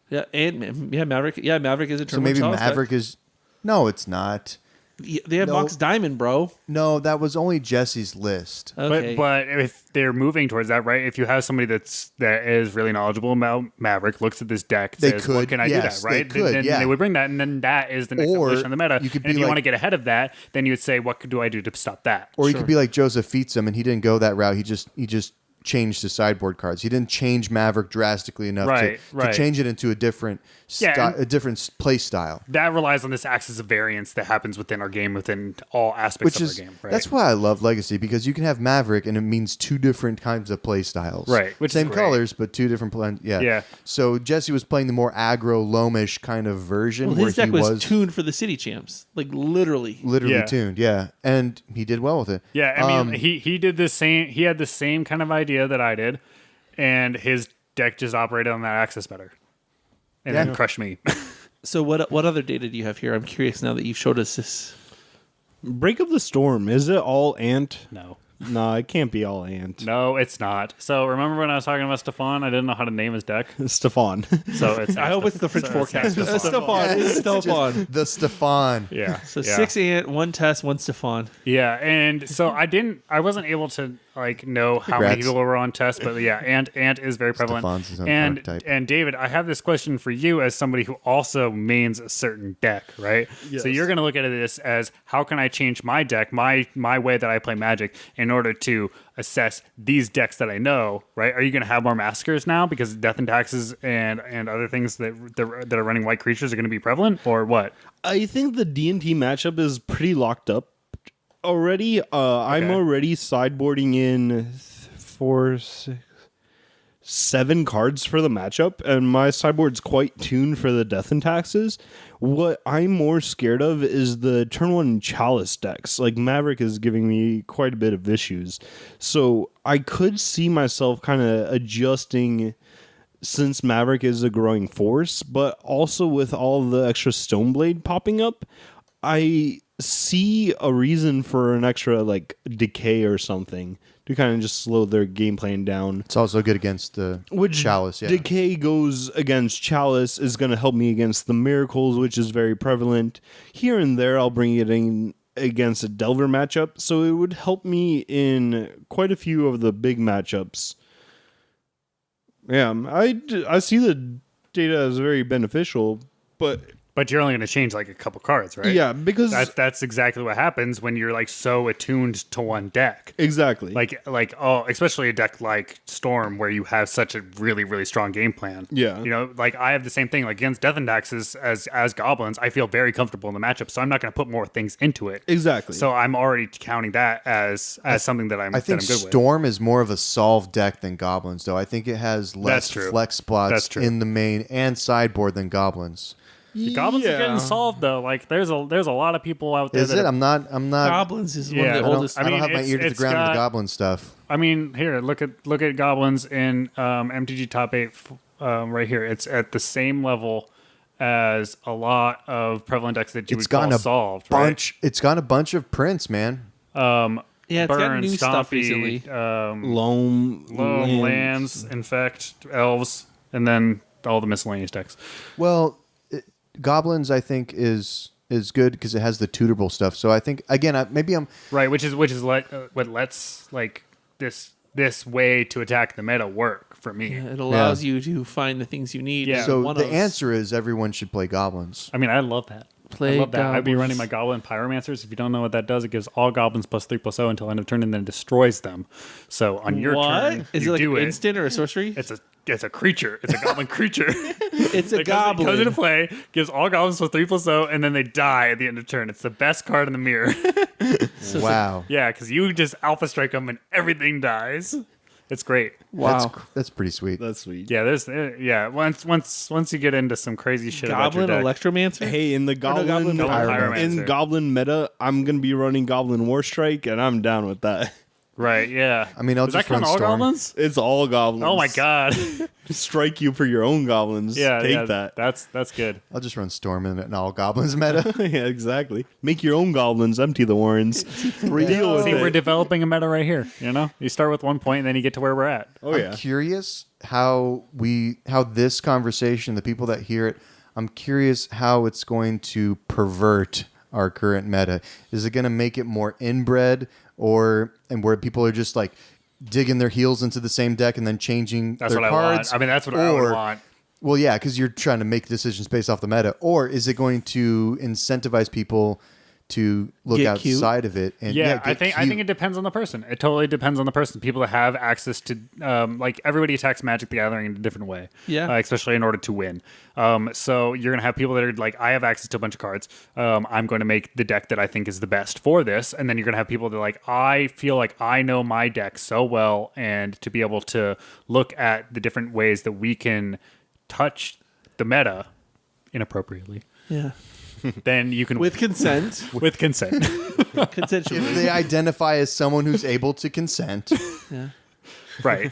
Yeah, and Maverick. Yeah, Maverick is a turn So one maybe Chalice Maverick deck. is... No, it's not. They have No. Mox Diamond, bro. No, that was only Jesse's list. Okay. But if they're moving towards that, right? If you have somebody that is really knowledgeable about Maverick, looks at this deck, They says, could, "What can I yes, do that?" Right? they could, then yeah. they would bring that, and then that is the next Or evolution of the meta. you could and if be you like- want to get ahead of that, then you would say, "What do I do to stop that?" Or you could be like Joseph Feetsum, and he didn't go that route. He just changed the sideboard cards. He didn't change Maverick drastically enough Right, to right. change it into a different Yeah, and- a different play style. That relies on this axis of variance that happens within our game, within all aspects Which of is our game. Right? that's why I love Legacy, because you can have Maverick and it means two different kinds of play styles. Right, which is same great. colors but two different play. Yeah. Yeah. So Jesse was playing the more aggro, loamish kind of version well, where his deck he was tuned for the city champs, like literally. literally Yeah. tuned. Yeah, and he did well with it. Yeah, I mean, he did the same. He had the same kind of idea that I did, and his deck just operated on that axis better, and Yeah. then crushed me. So what other data do you have here? I'm curious now that you've showed us this. Break of the Storm. Is it all ant? No. No, it can't be all ant. No, it's not. So remember when I was talking about Stefan? I didn't know how to name his deck. Stefan. So it's. I hope it's the French forecast. Stefan. Stefan. It's Stefan. The Stefan. Yeah. So yeah. 6 Ant, 1 Test, 1 Stefan. Yeah, and so I wasn't able to know how many Congrats. people were on test, but yeah, ant is very prevalent. Stefan's his own and archetype. and David, I have this question for you as somebody who also mains a certain deck, right? Yes. So you're going to look at this as how can I change my deck, my way that I play Magic in order to assess these decks that I know, right? Are you going to have more massacres now because Death and Taxes and other things that are running white creatures are going to be prevalent, or what? I think the D&T matchup is pretty locked up already. I'm already sideboarding in 4, 6, 7 cards for the matchup, and my sideboard's quite tuned for the Death and Taxes. What I'm more scared of is the turn 1 Chalice decks. Like, Maverick is giving me quite a bit of issues. So I could see myself kind of adjusting since Maverick is a growing force, but also with all the extra Stoneblade popping up, I see a reason for an extra like decay or something to kind of just slow their game plan down. It's also good against the Chalice. Yeah. Decay goes against Chalice is going to help me against the Miracles, which is very prevalent. Here and there, I'll bring it in against a Delver matchup, so it would help me in quite a few of the big matchups. Yeah, I see the data as very beneficial, but But you're only going to change like a couple cards, right? yeah, because That's exactly what happens when you're like so attuned to one deck. exactly. Especially a deck like Storm where you have such a really, really strong game plan. Yeah. You know, like I have the same thing. Like against Death and Taxes as Goblins, I feel very comfortable in the matchup, so I'm not going to put more things into it. Exactly. So I'm already counting that as something that I'm I think that I'm good with. Storm is more of a solved deck than Goblins, though. I think it has less That's true. flex That's spots true. in the main and sideboard than Goblins. The Goblins are getting solved though. Like there's a lot of people out there. Is it? I'm not. Goblins is one Yeah, of I the don't- oldest. I don't mean, have my ear to the it's ground with got- the Goblin stuff. I mean, here look at Goblins in MTG Top 8 right here. It's at the same level as a lot of prevalent decks that you It's would call gotten a solved. bunch. It's got a bunch of prints, man. Yeah, it's got Burn, new stuff Stompy, recently. Loam Lands, Infect, Elves, and then all the miscellaneous decks. Well, Goblins, I think, is good because it has the tutorable stuff. So I think again, maybe I'm Right, which is what lets like this way to attack the meta work for me. Yeah, it allows you to find the things you need. Yeah. and so one the of- answer is everyone should play Goblins. I mean, I love that. Play I love that. I'd be goblins. running my Goblin Pyromancers. If you don't know what that does, it gives all goblins +3/+0 until end of turn and then destroys them. So on your What? turn, Is you it like do an it. instant or a sorcery? It's a creature. It's a goblin creature. It's a It comes goblin. into play, gives all goblins +3/+0, and then they die at the end of turn. It's the best card in the mirror. Wow. Yeah, because you just Alpha Strike them and everything dies. It's great. Wow. That's pretty sweet. That's sweet. Yeah, once you get into some crazy shit Goblin about your deck. Electromancer? Hey, in the Goblin, Goblin Pyromancer. in Goblin meta, I'm gonna be running Goblin Warstrike, and I'm down with that. Right, yeah. I mean, I'll Does that just run count all Storm. goblins? It's all goblins. Oh my god. Strike you for your own goblins. Yeah, take yeah, that. That's good. I'll just run Storm in an all goblins meta. Yeah, exactly. Make your own goblins. Empty the warrens. Deal with See, it. we're developing a meta right here. You know, you start with 1 point, and then you get to where we're at. Oh yeah. I'm curious how this conversation, the people that hear it, I'm curious how it's going to pervert our current meta. Is it going to make it more inbred, and where people are just like digging their heels into the same deck and then changing That's their what cards? I want. I mean, that's what I would want. Well, yeah, because you're trying to make decisions based off the meta. Or is it going to incentivize people to look Get cute? outside of it? And Yeah, get I think cute? it depends on the person. It totally depends on the person. People that have access to, like everybody attacks Magic the Gathering in a different way. Yeah. Especially in order to win. So you're gonna have people that are like, I have access to a bunch of cards. I'm going to make the deck that I think is the best for this, and then you're gonna have people that are like, I feel like I know my deck so well, and to be able to look at the different ways that we can touch the meta inappropriately, Yeah. then you can With consent. with consent. Consensually. If they identify as someone who's able to consent, Yeah. Right.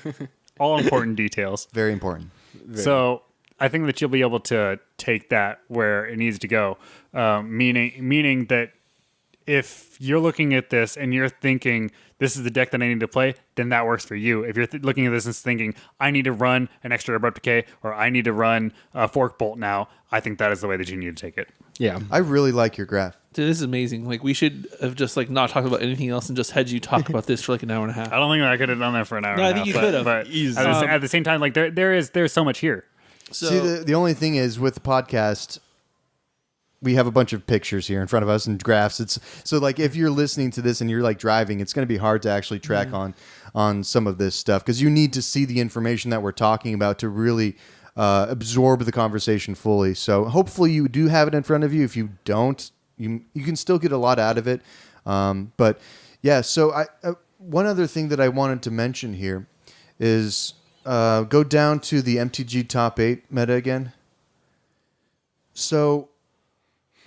All important details. very important. So I think that you'll be able to take that where it needs to go. Meaning that if you're looking at this and you're thinking this is the deck that I need to play, then that works for you. If you're looking at this and thinking I need to run an extra Abrupt Decay or I need to run a Fork Bolt now, I think that is the way that you need to take it. Yeah. I really like your graph. Dude, this is amazing. Like, we should have just like not talked about anything else and just had you talk about this for like an hour and a half. I don't think I could have done that for an hour. No, and I a think half, you could have. But Easy. at the same time, like there's so much here. So See, the only thing is with the podcast, we have a bunch of pictures here in front of us and graphs. It's so like if you're listening to this and you're like driving, it's going to be hard to actually track on some of this stuff because you need to see the information that we're talking about to really absorb the conversation fully. So hopefully you do have it in front of you. If you don't, you can still get a lot out of it. But yeah, so I one other thing that I wanted to mention here is go down to the MTG top 8 meta again. So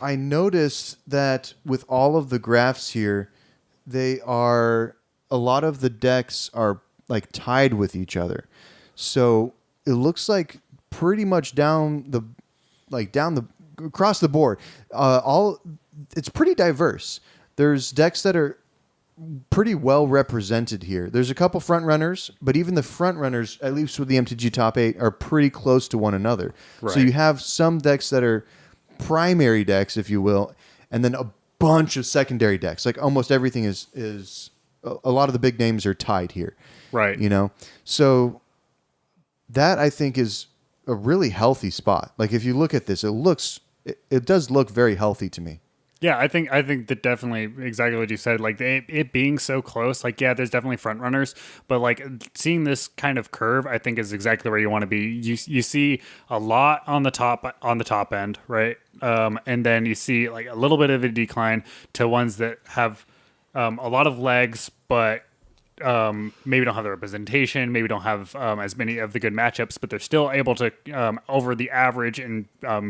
I noticed that with all of the graphs here, a lot of the decks are like tied with each other. So it looks like pretty much across the board, it's pretty diverse. There's decks that are pretty well represented here. There's a couple front runners, but even the front runners, at least with the MTG top 8, are pretty close to one another. Right. So you have some decks that are primary decks, if you will, and then a bunch of secondary decks. Like almost everything is a lot of the big names are tied here. Right. You know? So that I think is a really healthy spot. Like if you look at this, it does look very healthy to me. Yeah, I think that definitely exactly what you said. Like it being so close, like yeah, there's definitely front runners, but like seeing this kind of curve, I think is exactly where you want to be. You see a lot on the top end, right? And then you see like a little bit of a decline to ones that have a lot of legs, but maybe don't have the representation, maybe don't have as many of the good matchups, but they're still able to over the average and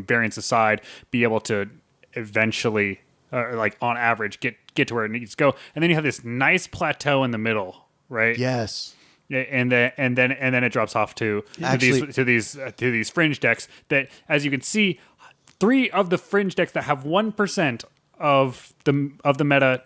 variance aside, be able to eventually like on average get to where it needs to go, and then you have this nice plateau in the middle, right? Yes. Yeah, and then it drops off to these fringe decks that, as you can see, 3 of the fringe decks that have 1% of the meta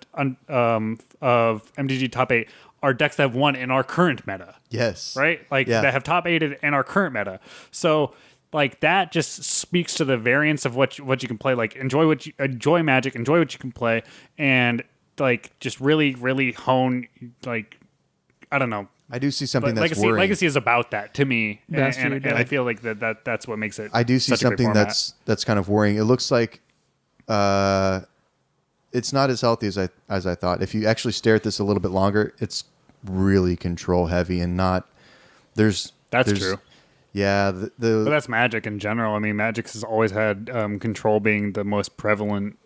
of MTG top 8 are decks that have won in our current meta. Yes. Right? Like Yeah. that have top 8'd in our current meta. So like that just speaks to the variance of what you can play. Like enjoy Magic, enjoy what you can play, and like just really, really hone, like, I don't know. I do see something But that's Legacy worrying. Legacy is about that to me. Master And your I deck. feel like that's what makes it I do see such a great something format. that's kind of worrying. It looks like it's not as healthy as I thought. If you actually stare at this a little bit longer, it's really control heavy and not. There's true. Yeah, But that's Magic in general. I mean, Magic has always had control being the most prevalent.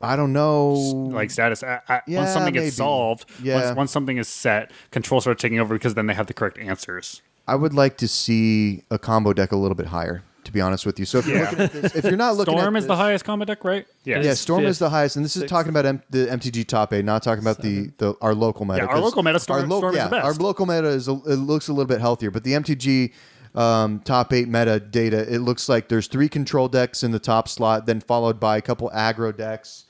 I don't know. Like status. Once Yeah, something gets maybe. solved, Yeah. once something is set, control starts taking over because then they have the correct answers. I would like to see a combo deck a little bit higher, to be honest with you. So if you're Yeah. looking at this, if you're not looking Storm at is the this- highest combo deck, right? Yeah, It's Storm is fifth, the highest, and this is sixth. talking about the MTG top 8, not talking about the our local meta. Yeah, our 'cause local meta, Storm is the best. Our local meta it looks a little bit healthier, but the MTG top 8 meta data, it looks like there's 3 control decks in the top slot, then followed by a couple aggro decks,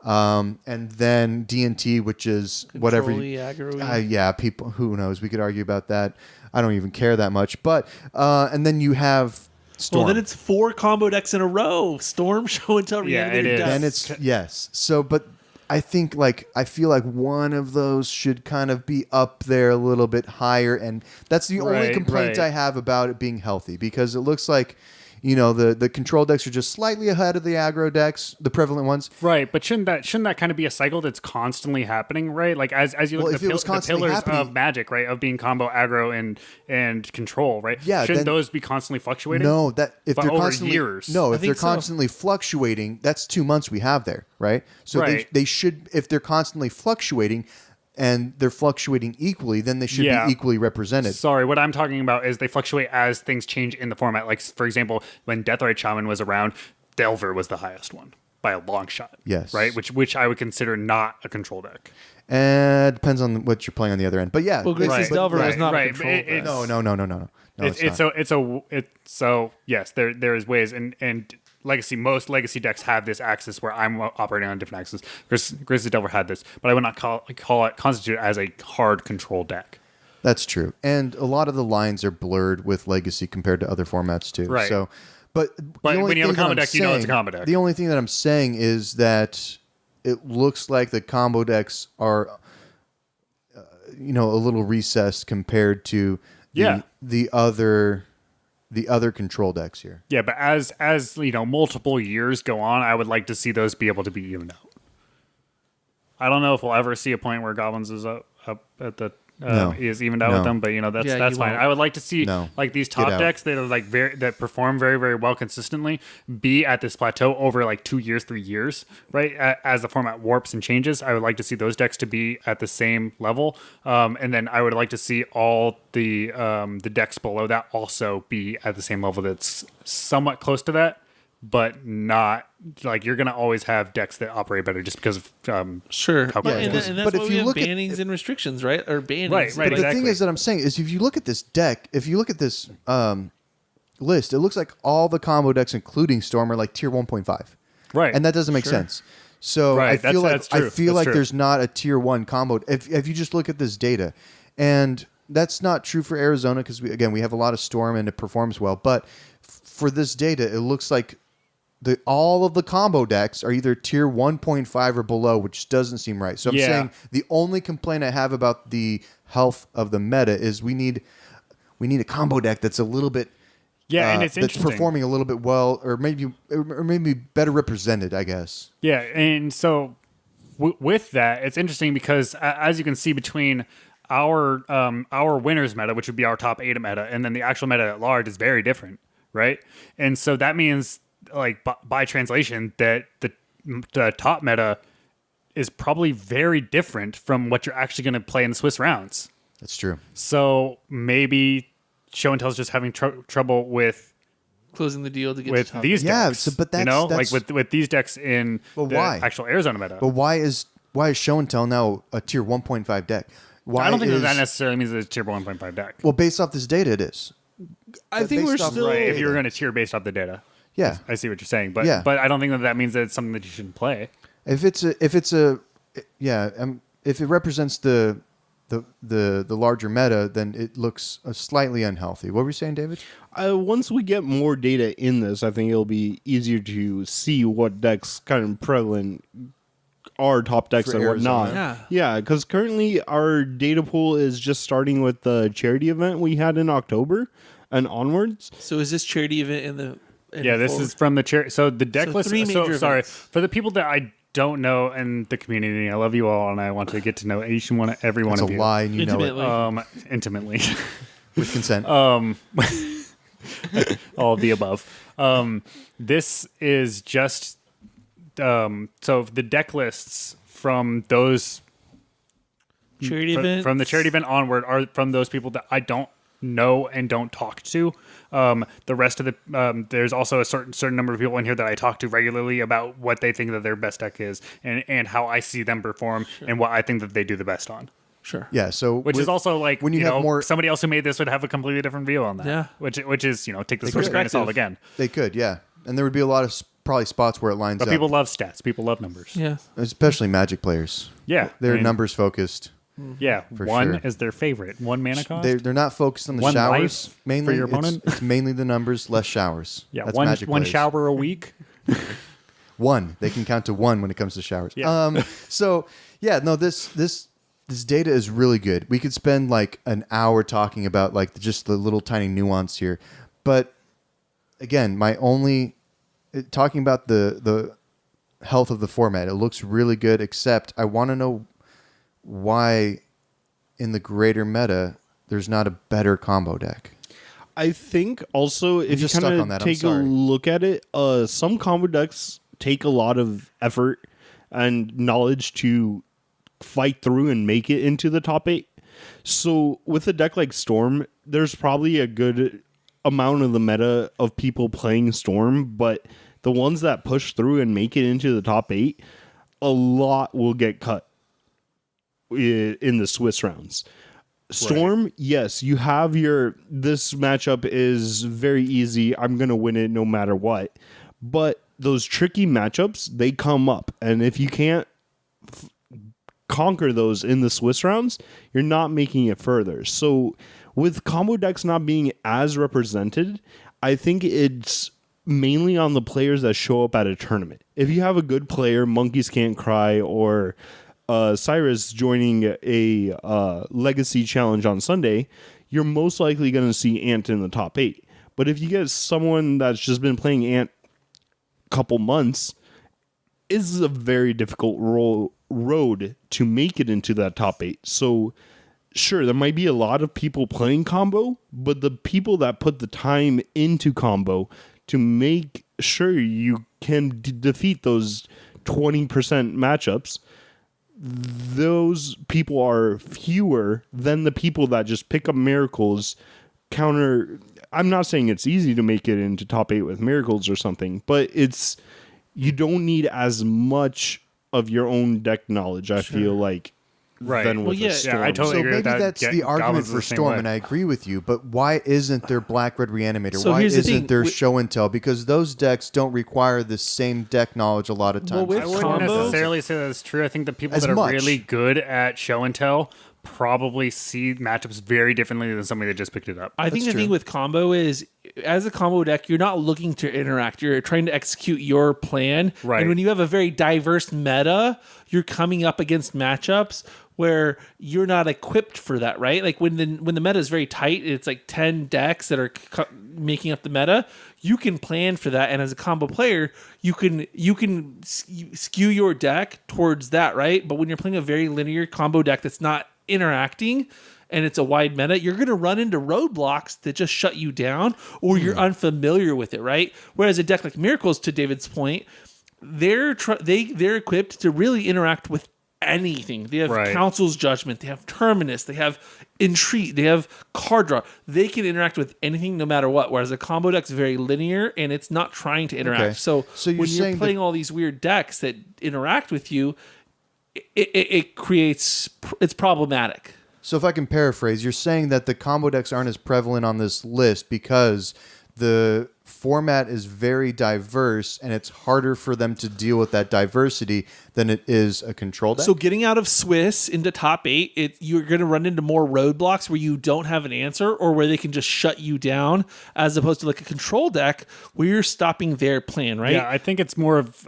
and then DNT, which is whatever. Control-y, aggro-y. Yeah, people. Who knows? We could argue about that. I don't even care that much, but and then you have Storm. Well, then it's 4 combo decks in a row. Storm, Show and Tell, Yeah, Reanimated it is. Death. Then it's yes. So, but I think I feel like one of those should kind of be up there a little bit higher, and that's the only Right, complaint right. I have about it being healthy, because it looks like, the control decks are just slightly ahead of the aggro decks, the prevalent ones. Right, but shouldn't that kind of be a cycle that's constantly happening, right? Like as you look Well, at if it was the constantly pillars happening- of Magic, right, of being combo, aggro, and control, right? Yeah, shouldn't then- those be constantly fluctuating? No, that if But they're over constantly years. no, I if they're think so. constantly fluctuating, that's 2 months we have there, right? So Right. they should, if they're constantly fluctuating, and they're fluctuating equally, then they should Yeah. be equally represented. Sorry, what I'm talking about is they fluctuate as things change in the format. Like, for example, when Deathrite Shaman was around, Delver was the highest one by a long shot. Yes. Right? Which I would consider not a control deck. And it depends on what you're playing on the other end. But yeah, Well, Grixis Right, Delver is right, not right. a control It- deck. no. No, So yes, there is ways, and most legacy decks have this axis where I'm operating on a different axis. Grizzly Delver had this, but I would not call it constitute as a hard control deck. That's true. And a lot of the lines are blurred with Legacy compared to other formats too. Right. So, but the only when you have a thing that combo I'm deck, you know it's a saying- combo deck. The only thing that I'm saying is that it looks like the combo decks are, a little recessed compared to Yeah. the other control decks here. Yeah, but as multiple years go on, I would like to see those be able to be evened out. I don't know if we'll ever see a point where Goblins is up at the No. is evened out No. with them, but that's Yeah, that's you fine. won't. I would like to see No. like these Get top out. decks that are like that perform very, very well consistently be at this plateau over like 2 years, 3 years, right? As the format warps and changes, I would like to see those decks to be at the same level, and then I would like to see all the decks below that also be at the same level that's somewhat close to that, but not like you're gonna always have decks that operate better just because of Sure. How But, close and, it is. and that's But why if we you have look at- bannings and restrictions, right? Or bannings. Right, But the exactly. thing is that I'm saying is, if you look at this deck, if you look at this list, it looks like all the combo decks, including Storm, are like tier 1.5. right, And that doesn't make sense. So Right, I that's- feel like that's true. I feel That's like true. there's not a tier 1 combo. If you just look at this data, and that's not true for Arizona because we have a lot of Storm and it performs well. But for this data, it looks like all of the combo decks are either tier 1.5 or below, which doesn't seem right. So I'm Yeah. saying the only complaint I have about the health of the meta is we need a combo deck that's a little bit and it's that's interesting. performing a little bit well, or maybe better represented, I guess. Yeah, and so with that, it's interesting because as you can see between our winners meta, which would be our top 8 meta, and then the actual meta at large is very different, right? And so that means, like by translation, that the top meta is probably very different from what you're actually going to play in the Swiss rounds. That's true. So maybe Show and Tell's just having trouble with Closing the deal to get to top. these Yeah, decks. but that's- like with these decks in But the why? actual Arizona meta. But why is Show and Tell now a tier 1.5 deck? Why I don't think is, that necessarily means it's a tier 1.5 deck. Well, based off this data, it is. I think we're based off- still. Right, if you were going to tier based off the data. Yeah. I see what you're saying, but Yeah. but I don't think that means that it's something that you shouldn't play. If it represents the larger meta, then it looks slightly unhealthy. What were you saying, David? Once we get more data in this, I think it'll be easier to see what decks kind of prevalent are top decks For and whatnot. Arizona. Yeah, because currently our data pool is just starting with the charity event we had in October and onwards. So is this charity event in the Yeah, this is from the chair. So the deck So list. 3 So major sorry events. for the people that I don't know in the community. I love you all, and I want to get to know each one, every one It's of a you lie, and you know it Intimately. intimately. with consent. All of the above. This is just so the deck lists from those Charity event. from the charity event onward are from those people that I don't know and don't talk to. The rest of the there's also a certain number of people in here that I talk to regularly about what they think that their best deck is and how I see them perform and what I think that they do the best on. Sure. Yeah. So Which is also like when you you have know more, somebody else who made this would have a completely different view on that. Yeah. Which is take this first grain of Perspective. salt again. they could, yeah, and there would be a lot of probably spots where it lines But up. people love stats. People love numbers. Yeah. Especially Magic players. Yeah, They're I mean, numbers focused. Yeah, for one sure. is their favorite. One mana cost. They're not focused on the One showers life mainly. for your It's- opponent? It's mainly the numbers, less showers. yeah, That's one Magic one players. shower a week. One. They can count to one when it comes to showers. Yeah. So yeah, no, this data is really good. We could spend like an hour talking about like just the little tiny nuance here, but again, talking about the health of the format, it looks really good. Except I want to know why in the greater meta there's not a better combo deck. I think also if you just stuck kind on of that, I'm take a sorry. look at it, some combo decks take a lot of effort and knowledge to fight through and make it into the top 8. So with a deck like Storm, there's probably a good amount of the meta of people playing Storm, but the ones that push through and make it into the top 8, a lot will get cut in the Swiss rounds. Storm, yes, you have this matchup is very easy. I'm going to win it no matter what. But those tricky matchups, they come up. And if you can't conquer those in the Swiss rounds, you're not making it further. So with combo decks not being as represented, I think it's mainly on the players that show up at a tournament. If you have a good player, Monkeys Can't Cry, or Cyrus joining a legacy challenge on Sunday, you're most likely going to see Ant in the top 8. But if you get someone that's just been playing Ant a couple months, it's a very difficult road to make it into that top 8. So sure, there might be a lot of people playing combo, but the people that put the time into combo to make sure you can defeat those 20% matchups, those people are fewer than the people that just pick up miracles, counter. I'm not saying it's easy to make it into top 8 with miracles or something, but you don't need as much of your own deck knowledge, I feel like, Right. than with Well, a yeah. Storm. Yeah, I totally So agree maybe with that. that's the argument Goblins are for the same Storm, way. and I agree with you. But why isn't there Black Red Reanimator? So why here's the isn't thing, there with- Show and Tell? Because those decks don't require the same deck knowledge a lot of Well, times. with I wouldn't combos- necessarily say that's true. I think the people As that are much. really good at show and tell probably see matchups very differently than somebody that just picked it up. I think That's the thing true. with combo is, as a combo deck, you're not looking to interact. You're trying to execute your plan. Right. And when you have a very diverse meta, you're coming up against matchups where you're not equipped for that, right? Like when the meta is very tight, it's like 10 decks that are making up the meta. You can plan for that, and as a combo player, you can skew your deck towards that, right? But when you're playing a very linear combo deck that's not interacting and it's a wide meta, you're going to run into roadblocks that just shut you down, or you're unfamiliar with it, right? Whereas a deck like Miracles, to David's point, they're equipped to really interact with anything. They have Right. Council's Judgment, they have Terminus, they have Entreat, they have Card Draw. They can interact with anything no matter what, whereas a combo deck's very linear and it's not trying to interact. Okay. So So you're when you're saying that- playing all these weird decks that interact with you, it creates, it's problematic. So if I can paraphrase, you're saying that the combo decks aren't as prevalent on this list because the format is very diverse and it's harder for them to deal with that diversity than it is a control deck? So getting out of Swiss into top 8, you're going to run into more roadblocks where you don't have an answer or where they can just shut you down, as opposed to like a control deck where you're stopping their plan, right? Yeah, I think it's more of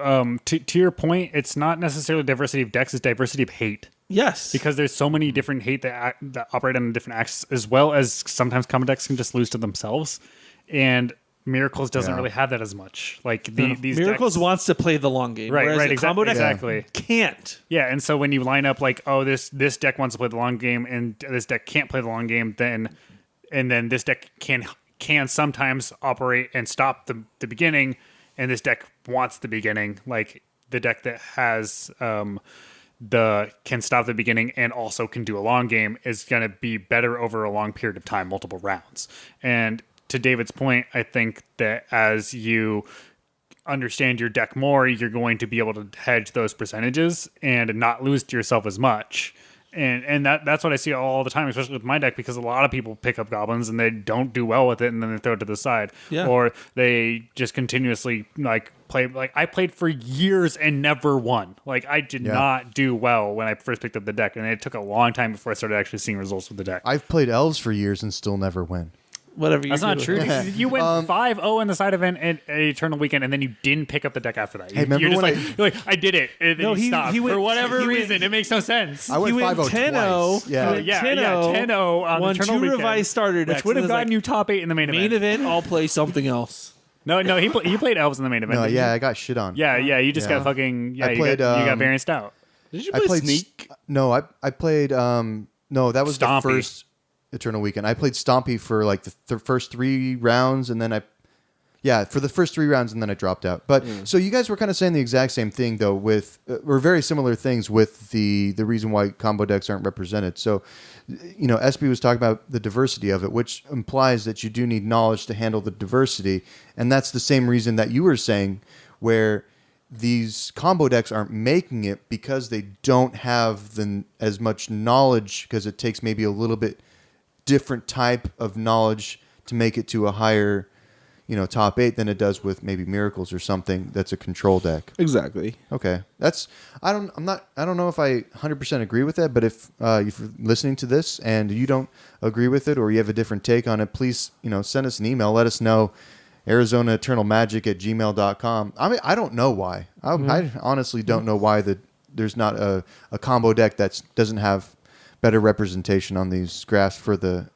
to your point. It's not necessarily diversity of decks; it's diversity of hate. Yes. Because there's so many different hate that operate on different axes, as well as sometimes combo decks can just lose to themselves. And Miracles doesn't Yeah. really have that as much. Like these Miracles decks, wants to play the long game, Right, whereas right, the combo deck exactly. can't. Yeah, and so when you line up like, oh, this deck wants to play the long game, and this deck can't play the long game, then this deck can sometimes operate and stop the beginning, and this deck wants the beginning. Like the deck that has can stop the beginning and also can do a long game is going to be better over a long period of time, multiple rounds. And to David's point, I think that as you understand your deck more, you're going to be able to hedge those percentages and not lose to yourself as much. And that's what I see all the time, especially with my deck, because a lot of people pick up goblins and they don't do well with it, and then they throw it to the side, or they just continuously play. Like I played for years and never won. Like I did not do well when I first picked up the deck, and it took a long time before I started actually seeing results with the deck. I've played elves for years and still never win. Whatever. That's not true. You went 5-0 in the side event at Eternal Weekend, and then you didn't pick up the deck after that. Hey, remember You're just when you're like, I did it, and then you stopped. he went, for whatever he went- reason. It makes no sense. I went 5-0 twice. Yeah, Yeah. 10-0 on won Eternal 2 Weekend, revised starter decks. which would have and it was gotten you top 8 in the main event. main event. I'll play something else. No, he played elves in the main event. No, didn't yeah, you? I got shit on. yeah. You just Yeah. got fucking. I You played, got varianced out. Did you I play played Sneak? No, I played. No, that was Stompy. the first Eternal Weekend. I played Stompy for like the first 3 rounds, and then for the first 3 rounds, and then I dropped out. But so you guys were kind of saying the exact same thing though, with or very similar things with the reason why combo decks aren't represented. So, SB was talking about the diversity of it, which implies that you do need knowledge to handle the diversity, and that's the same reason that you were saying where these combo decks aren't making it because they don't have as much knowledge, because it takes maybe a little bit different type of knowledge to make it to a higher, top 8 than it does with maybe Miracles or something that's a control deck. Exactly. Okay, I don't know if I 100% agree with that, but if you're listening to this and you don't agree with it or you have a different take on it, please send us an email. Let us know. ArizonaEternalMagic@gmail.com. I mean, I don't know why. I honestly don't know why there's not a combo deck that doesn't have better representation on these graphs for the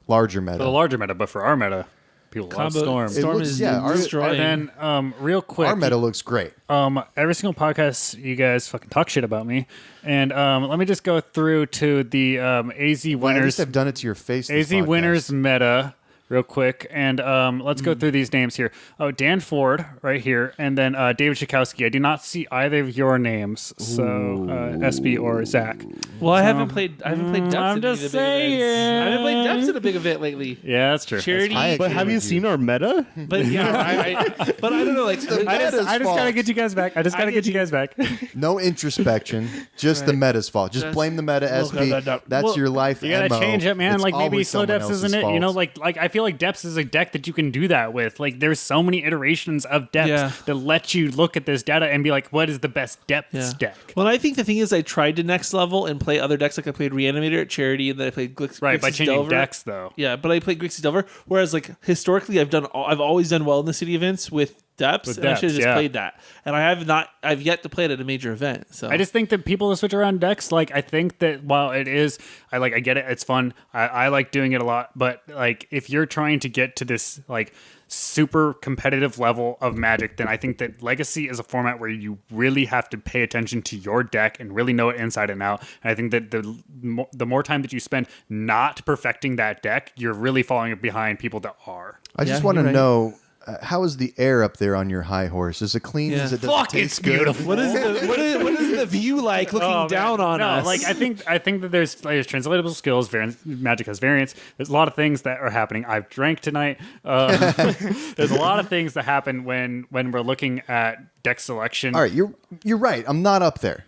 larger meta. For the larger meta, but for our meta, people love Storm. Storm looks- is our- destroying. And then, real quick, Our meta looks great. every single podcast, you guys fucking talk shit about me. And let me just go through to the AZ Well, at least winners. I've done it to your face. this AZ podcast. winners meta, real quick, and let's go through these names here. Oh, Dan Ford right here, and then David Chakowski. I do not see either of your names, so SB or Zach. Well, I haven't played depths. I'm in just any of the big events. saying. I haven't played depths in a big event lately. Yeah, that's true. Charity, I But agree have you with seen our meta? but yeah, but I don't know. Like, I just gotta get you guys back. I just gotta get you guys back. No introspection, just the meta's fault. Just blame the meta, SB. That's Well, your life. You gotta MO. change it, man. It's Like maybe always slow someone depths else's isn't it? fault. You know, like I feel like depths is a deck that you can do that with. Like there's so many iterations of depths Yeah. that let you look at this data and be like, what is the best depths deck? Well, I think the thing is, I tried to next level and play other decks. Like I played Reanimator at Charity, and then I played Right, by Grixis changing Delver. decks though. Yeah, but I played Grixis Delver. Whereas, like historically, I've always done well in the city events with depths, With and I should have depths, just yeah. played that. And I've yet to play it at a major event. So I just think that people that switch around decks, like I think that while it is, I get it, it's fun. I like doing it a lot, but like if you're trying to get to this like super competitive level of Magic, then I think that Legacy is a format where you really have to pay attention to your deck and really know it inside and out. And I think that the more time that you spend not perfecting that deck, you're really falling behind people that are. I just Yeah, want to you're right. know, how is the air up there on your high horse? Is it clean? Yeah. Does it Fuck, taste it's good? beautiful. what is the view like looking Oh, man. down on no, us? like I think that there's translatable skills. Magic has variants. There's a lot of things that are happening. I've drank tonight. There's a lot of things that happen when we're looking at deck selection. All right, you're right. I'm not up there,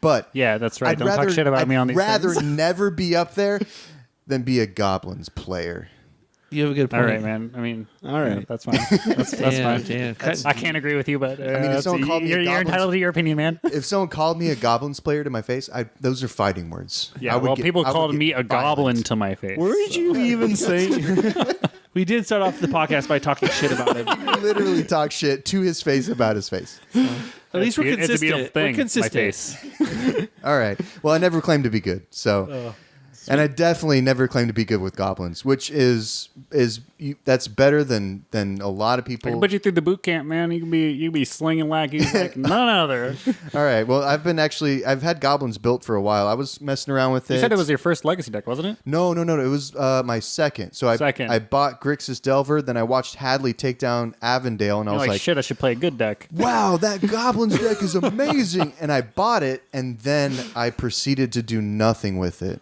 but Yeah, that's right. I'd Don't rather, talk shit about me on these I'd rather things. never be up there than be a Goblins player. you have a good All point. right, man. I mean, All right. yeah, that's fine. That's fine. Damn. I can't agree with you, but mean, if someone called me a you're goblin- entitled to your opinion, man. If someone called me a Goblins player to my face, those are fighting words. Yeah, I would well, get- people I would called get me a violent. goblin to my face. Where did you even say? We did start off the podcast by talking shit about him. Literally talk shit to his face about his face. At least we're It's consistent. a beautiful thing. We're consistent. My face. All right. Well, I never claimed to be good, so And I definitely never claim to be good with goblins, which that's better than a lot of I people. can put you through the boot camp, man. You can be slinging lackeys like none other. All right. Well, I've had goblins built for a while. I was messing around with it. You said it was your first legacy deck, wasn't it? No. It was my second. So I bought Grixis Delver, then I watched Hadley take down Avondale, and I You're was like, like, shit, I should play a good deck. wow, that goblins deck is amazing. And I bought it, and then I proceeded to do nothing with it.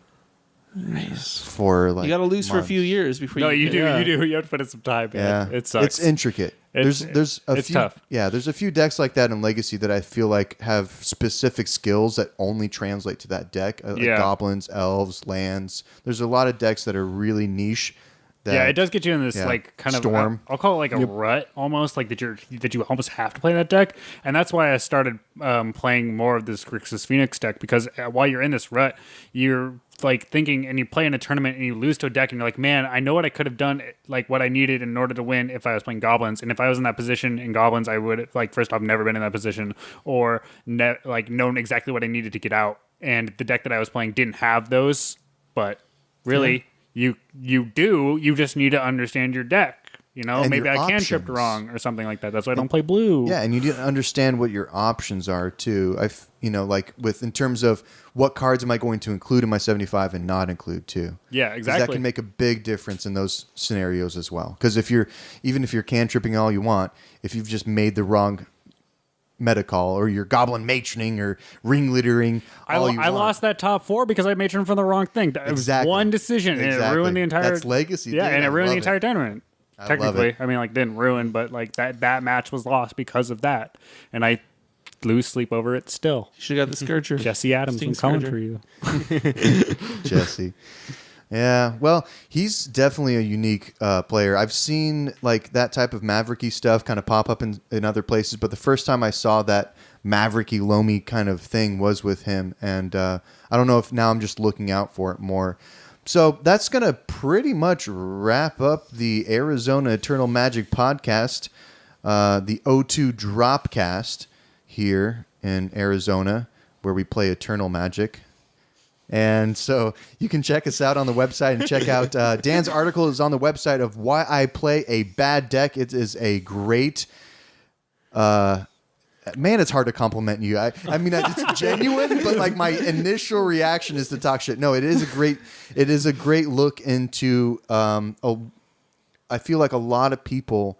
Nice. For like you got to lose for a months. few years before No, you you do. can- You do. You have to put in some time, man. Yeah, It sucks. It's intricate. There's a it's few, tough. Yeah, there's a few decks like that in Legacy that I feel like have specific skills that only translate to that deck. Like goblins, elves, lands. There's a lot of decks that are really niche. Yeah, it does get you in this Yeah. like kind Storm. of I'll call it like a rut almost, like that you almost have to play that deck, and that's why I started playing more of this Grixis Phoenix deck, because while you're in this rut, you're like thinking, and you play in a tournament and you lose to a deck, and you're like, man, I know what I could have done, like what I needed in order to win if I was playing goblins, and if I was in that position in goblins, I would like first off never been in that position, or like known exactly what I needed to get out, and the deck that I was playing didn't have those, but really. You just need to understand your deck. You know, And maybe your I cantripped options. wrong or something like that. That's why I don't play blue. Yeah, and you need to understand what your options are too. Like in terms of what cards am I going to include in my 75 and not include too. Yeah, 'Cause exactly. that can make a big difference in those scenarios as well. Because if you're cantripping all you want, if you've just made the wrong meta call, or you're goblin matroning or ring littering, I lost that top 4 because I matroned from the wrong thing. That was one decision, and it ruined the entire. That's Legacy. Yeah, dude. and it I ruined the love entire tournament. love Technically, it. I mean, like didn't ruin, but like that match was lost because of that, and I lose sleep over it still. You should have got the Scourger. Jesse Adams, Sting I'm calling Scourger. for you. Jesse. Yeah, well, he's definitely a unique player. I've seen like that type of Mavericky stuff kind of pop up in other places, but the first time I saw that Mavericky Lomi kind of thing was with him, and I don't know if now I'm just looking out for it more. So that's going to pretty much wrap up the Arizona Eternal Magic podcast, the O2 Dropcast here in Arizona, where we play Eternal Magic. And so you can check us out on the website and check out Dan's article is on the website of why I play a bad deck. It is a great, man, it's hard to compliment you. I mean, it's genuine, but like my initial reaction is to talk shit. No, it is a great look into, I feel like a lot of people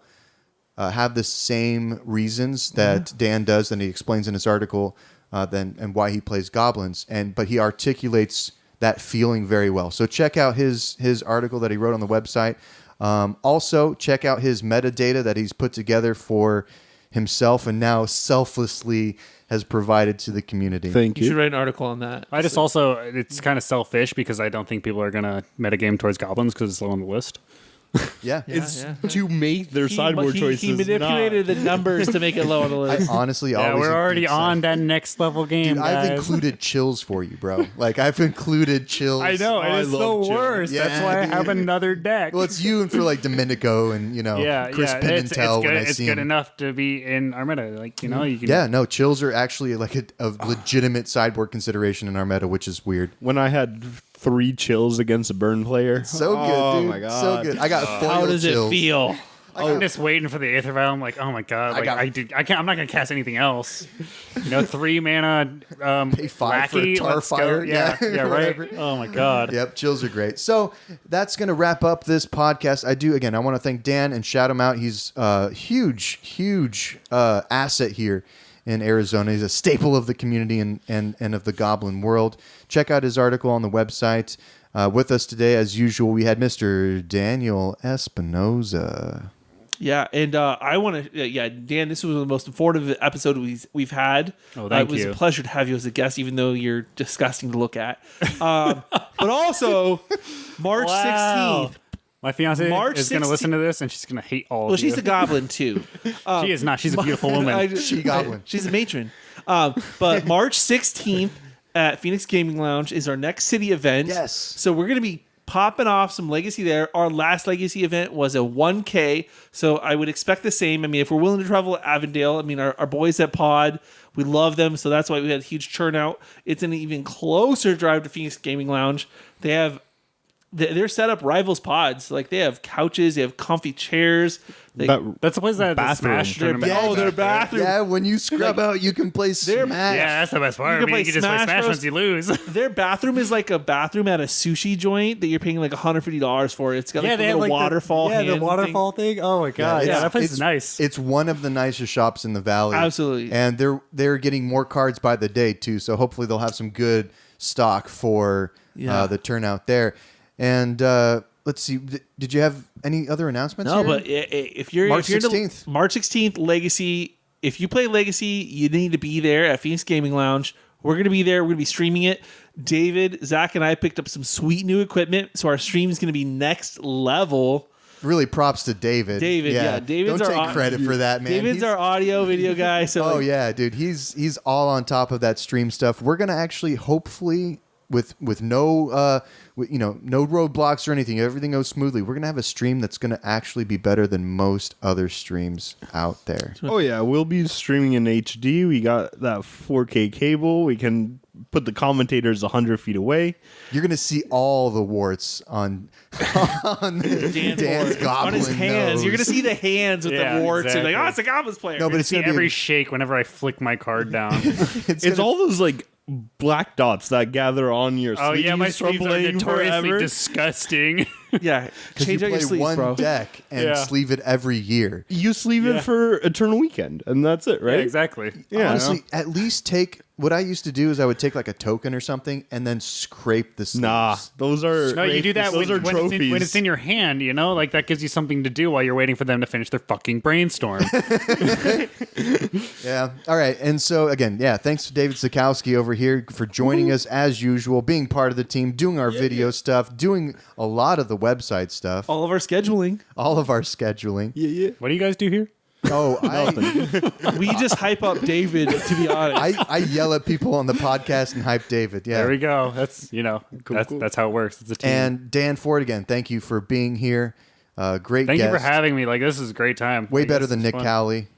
have the same reasons that Dan does, and he explains in his article, and why he plays goblins, but he articulates that feeling very well. So check out his article that he wrote on the website. Also, check out his metadata that he's put together for himself and now selflessly has provided to the community. Thank You should you. write an article on that. I just also, it's kind of selfish because I don't think people are gonna metagame towards goblins because it's low on the list. Yeah. It's yeah. to make their sideboard choices. He manipulated the numbers to make it low on the I list. honestly Yeah, always we're already include on some- that next level game, Dude, I've guys. included chills for you, bro. Like I've included chills. I know, I it's the love Jill. worst. Yeah, That's why I have dude. another deck. Well, it's you and for like Domenico and Chris it's Pimentel good. when I It's see good him. enough to be in our meta. Like you can. Yeah, no, chills are actually like a legitimate sideboard consideration in our meta, which is weird. When I had 3 chills against a burn player. So good, Oh dude. my god. So good. I got foil How does chills. it feel? I'm just waiting for the Aether Vial. I'm like, oh my god, like got- I can't. I'm not gonna cast anything else. 3 mana. Pay 5 for a lackey, Tar let's go. Fire. Yeah, yeah, right. Whatever. Oh my god. Yep, chills are great. So that's going to wrap up this podcast. I want to thank Dan and shout him out. He's a huge asset here in Arizona. He's a staple of the community and of the Goblin world. Check out his article on the website. With us today, as usual, we had Mr. Daniel Espinoza. Yeah, and I want to. Yeah, Dan, this was the most informative episode we've had. Oh, thank It was you. a pleasure to have you as a guest, even though you're disgusting to look at. But also, March Wow. 16th. My fiance March is going to 16th listen to this and she's going to hate all Well, of she's you. a goblin too. She is not. She's a beautiful woman. She goblin. She's a matron. But March 16th at Phoenix Gaming Lounge is our next city event. Yes. So we're going to be popping off some legacy there. Our last legacy event was a 1K, so I would expect the same. I mean, if we're willing to travel to Avondale, I mean, our boys at Pod, we love them, so that's why we had a huge churn out. It's an even closer drive to Phoenix Gaming Lounge. They have their setup rivals Pods. Like, they have couches, they have comfy chairs. That's the place that the bathroom. Smash tournament. Oh, their bathroom. Yeah, when you scrub out, you can play Smash. Yeah, that's the best part. You can I mean, you play can just play Smash Smash Bros. once you lose. Their bathroom is like a bathroom at a sushi joint that you're paying like $150 for. It's got like a little waterfall. The hand waterfall thing. Oh my god, it's- yeah, that place is it's- nice. It's one of the nicest shops in the valley. Absolutely. And they're getting more cards by the day too. So hopefully they'll have some good stock for the turnout there. And let's see. Did you have any other announcements? No, here? but if you're March if you're 16th. March 16th, Legacy. If you play Legacy, you need to be there at Phoenix Gaming Lounge. We're going to be there. We're going to be streaming it. David, Zach, and I picked up some sweet new equipment, so our stream is going to be next level. really props to David. David's Don't our take credit for that, man. David's our audio video guy. So Oh yeah, dude. He's all on top of that stream stuff. We're gonna actually hopefully with no no roadblocks or anything, everything goes smoothly. We're gonna have a stream that's gonna actually be better than most other streams out there. Oh yeah, we'll be streaming in HD. We got that 4K cable. We can put the commentators 100 feet away. You're gonna see all the warts on Dan's goblin on his hands. nose. You're gonna see the hands with Yeah, the warts. exactly. You're like, oh, it's a Goblins player. No, but it's See gonna be every shake whenever I flick my card down. It's gonna- all those like black dots that gather on your Oh sleeves yeah, my from sleeves are playing notoriously forever. disgusting. yeah, 'cause change you out your play sleeves, one bro. deck and Yeah. sleeve it every year. You sleeve Yeah. it for Eternal Weekend, and that's it, right? Yeah, exactly. Yeah. Honestly, at least take what I used to do is I would take like a token or something and then scrape the sleeves. Nah, those are No, you do that Those when, are when, trophies. when it's in your hand, you know? Like, that gives you something to do while you're waiting for them to finish their fucking brainstorm. Yeah. All right. And so again, yeah, thanks to David Sikowski over here for joining us as usual, being part of the team, doing our video stuff, doing a lot of the website stuff, All of our scheduling. all of our scheduling. yeah. What do you guys do here? Oh, I We just hype up David, to be honest. I yell at people on the podcast and hype David. Yeah. There we go. That's, that's how it works. It's a team. And Dan Ford again, thank you for being here. Great Thank you guest. for having me. Like, this is a great time. Way Like, better this than is Nick fun. Cowley.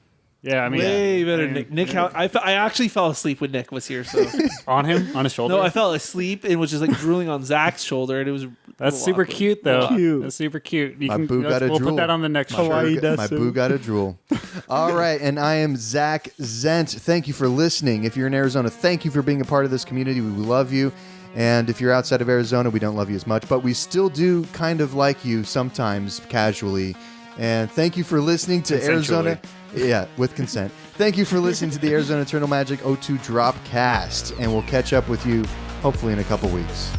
Yeah, I mean, Way better. I mean, Nick I actually fell asleep when Nick was here. So on him, on his shoulder. no, I fell asleep and was just like drooling on Zach's shoulder, and it was That's little super awkward. cute, though. Cute. That's super cute. You My boo got a we'll drool. put that on the next Hawaii shirt. does My too. boo got a drool. All right, and I am Zach Zent. Thank you for listening. If you're in Arizona, thank you for being a part of this community. We love you. And if you're outside of Arizona, we don't love you as much, but we still do kind of like you sometimes casually. And thank you for listening to Arizona. Yeah, with consent. Thank you for listening to the Arizona Eternal Magic 02 Dropcast. And we'll catch up with you hopefully in a couple weeks.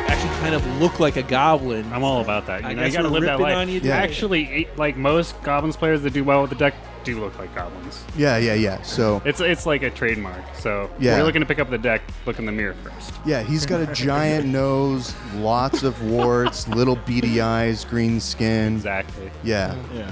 actually kind of look like a goblin. I'm all about that. I You guess got to we're live that ripping life. on you, dude. Yeah. Actually, like most goblins players that do well with the deck do look like goblins. Yeah. So, It's like a trademark. So Yeah. when you're looking to pick up the deck, look in the mirror first. yeah, he's got a giant nose, lots of warts, little beady eyes, green skin. Exactly. Yeah. Yeah.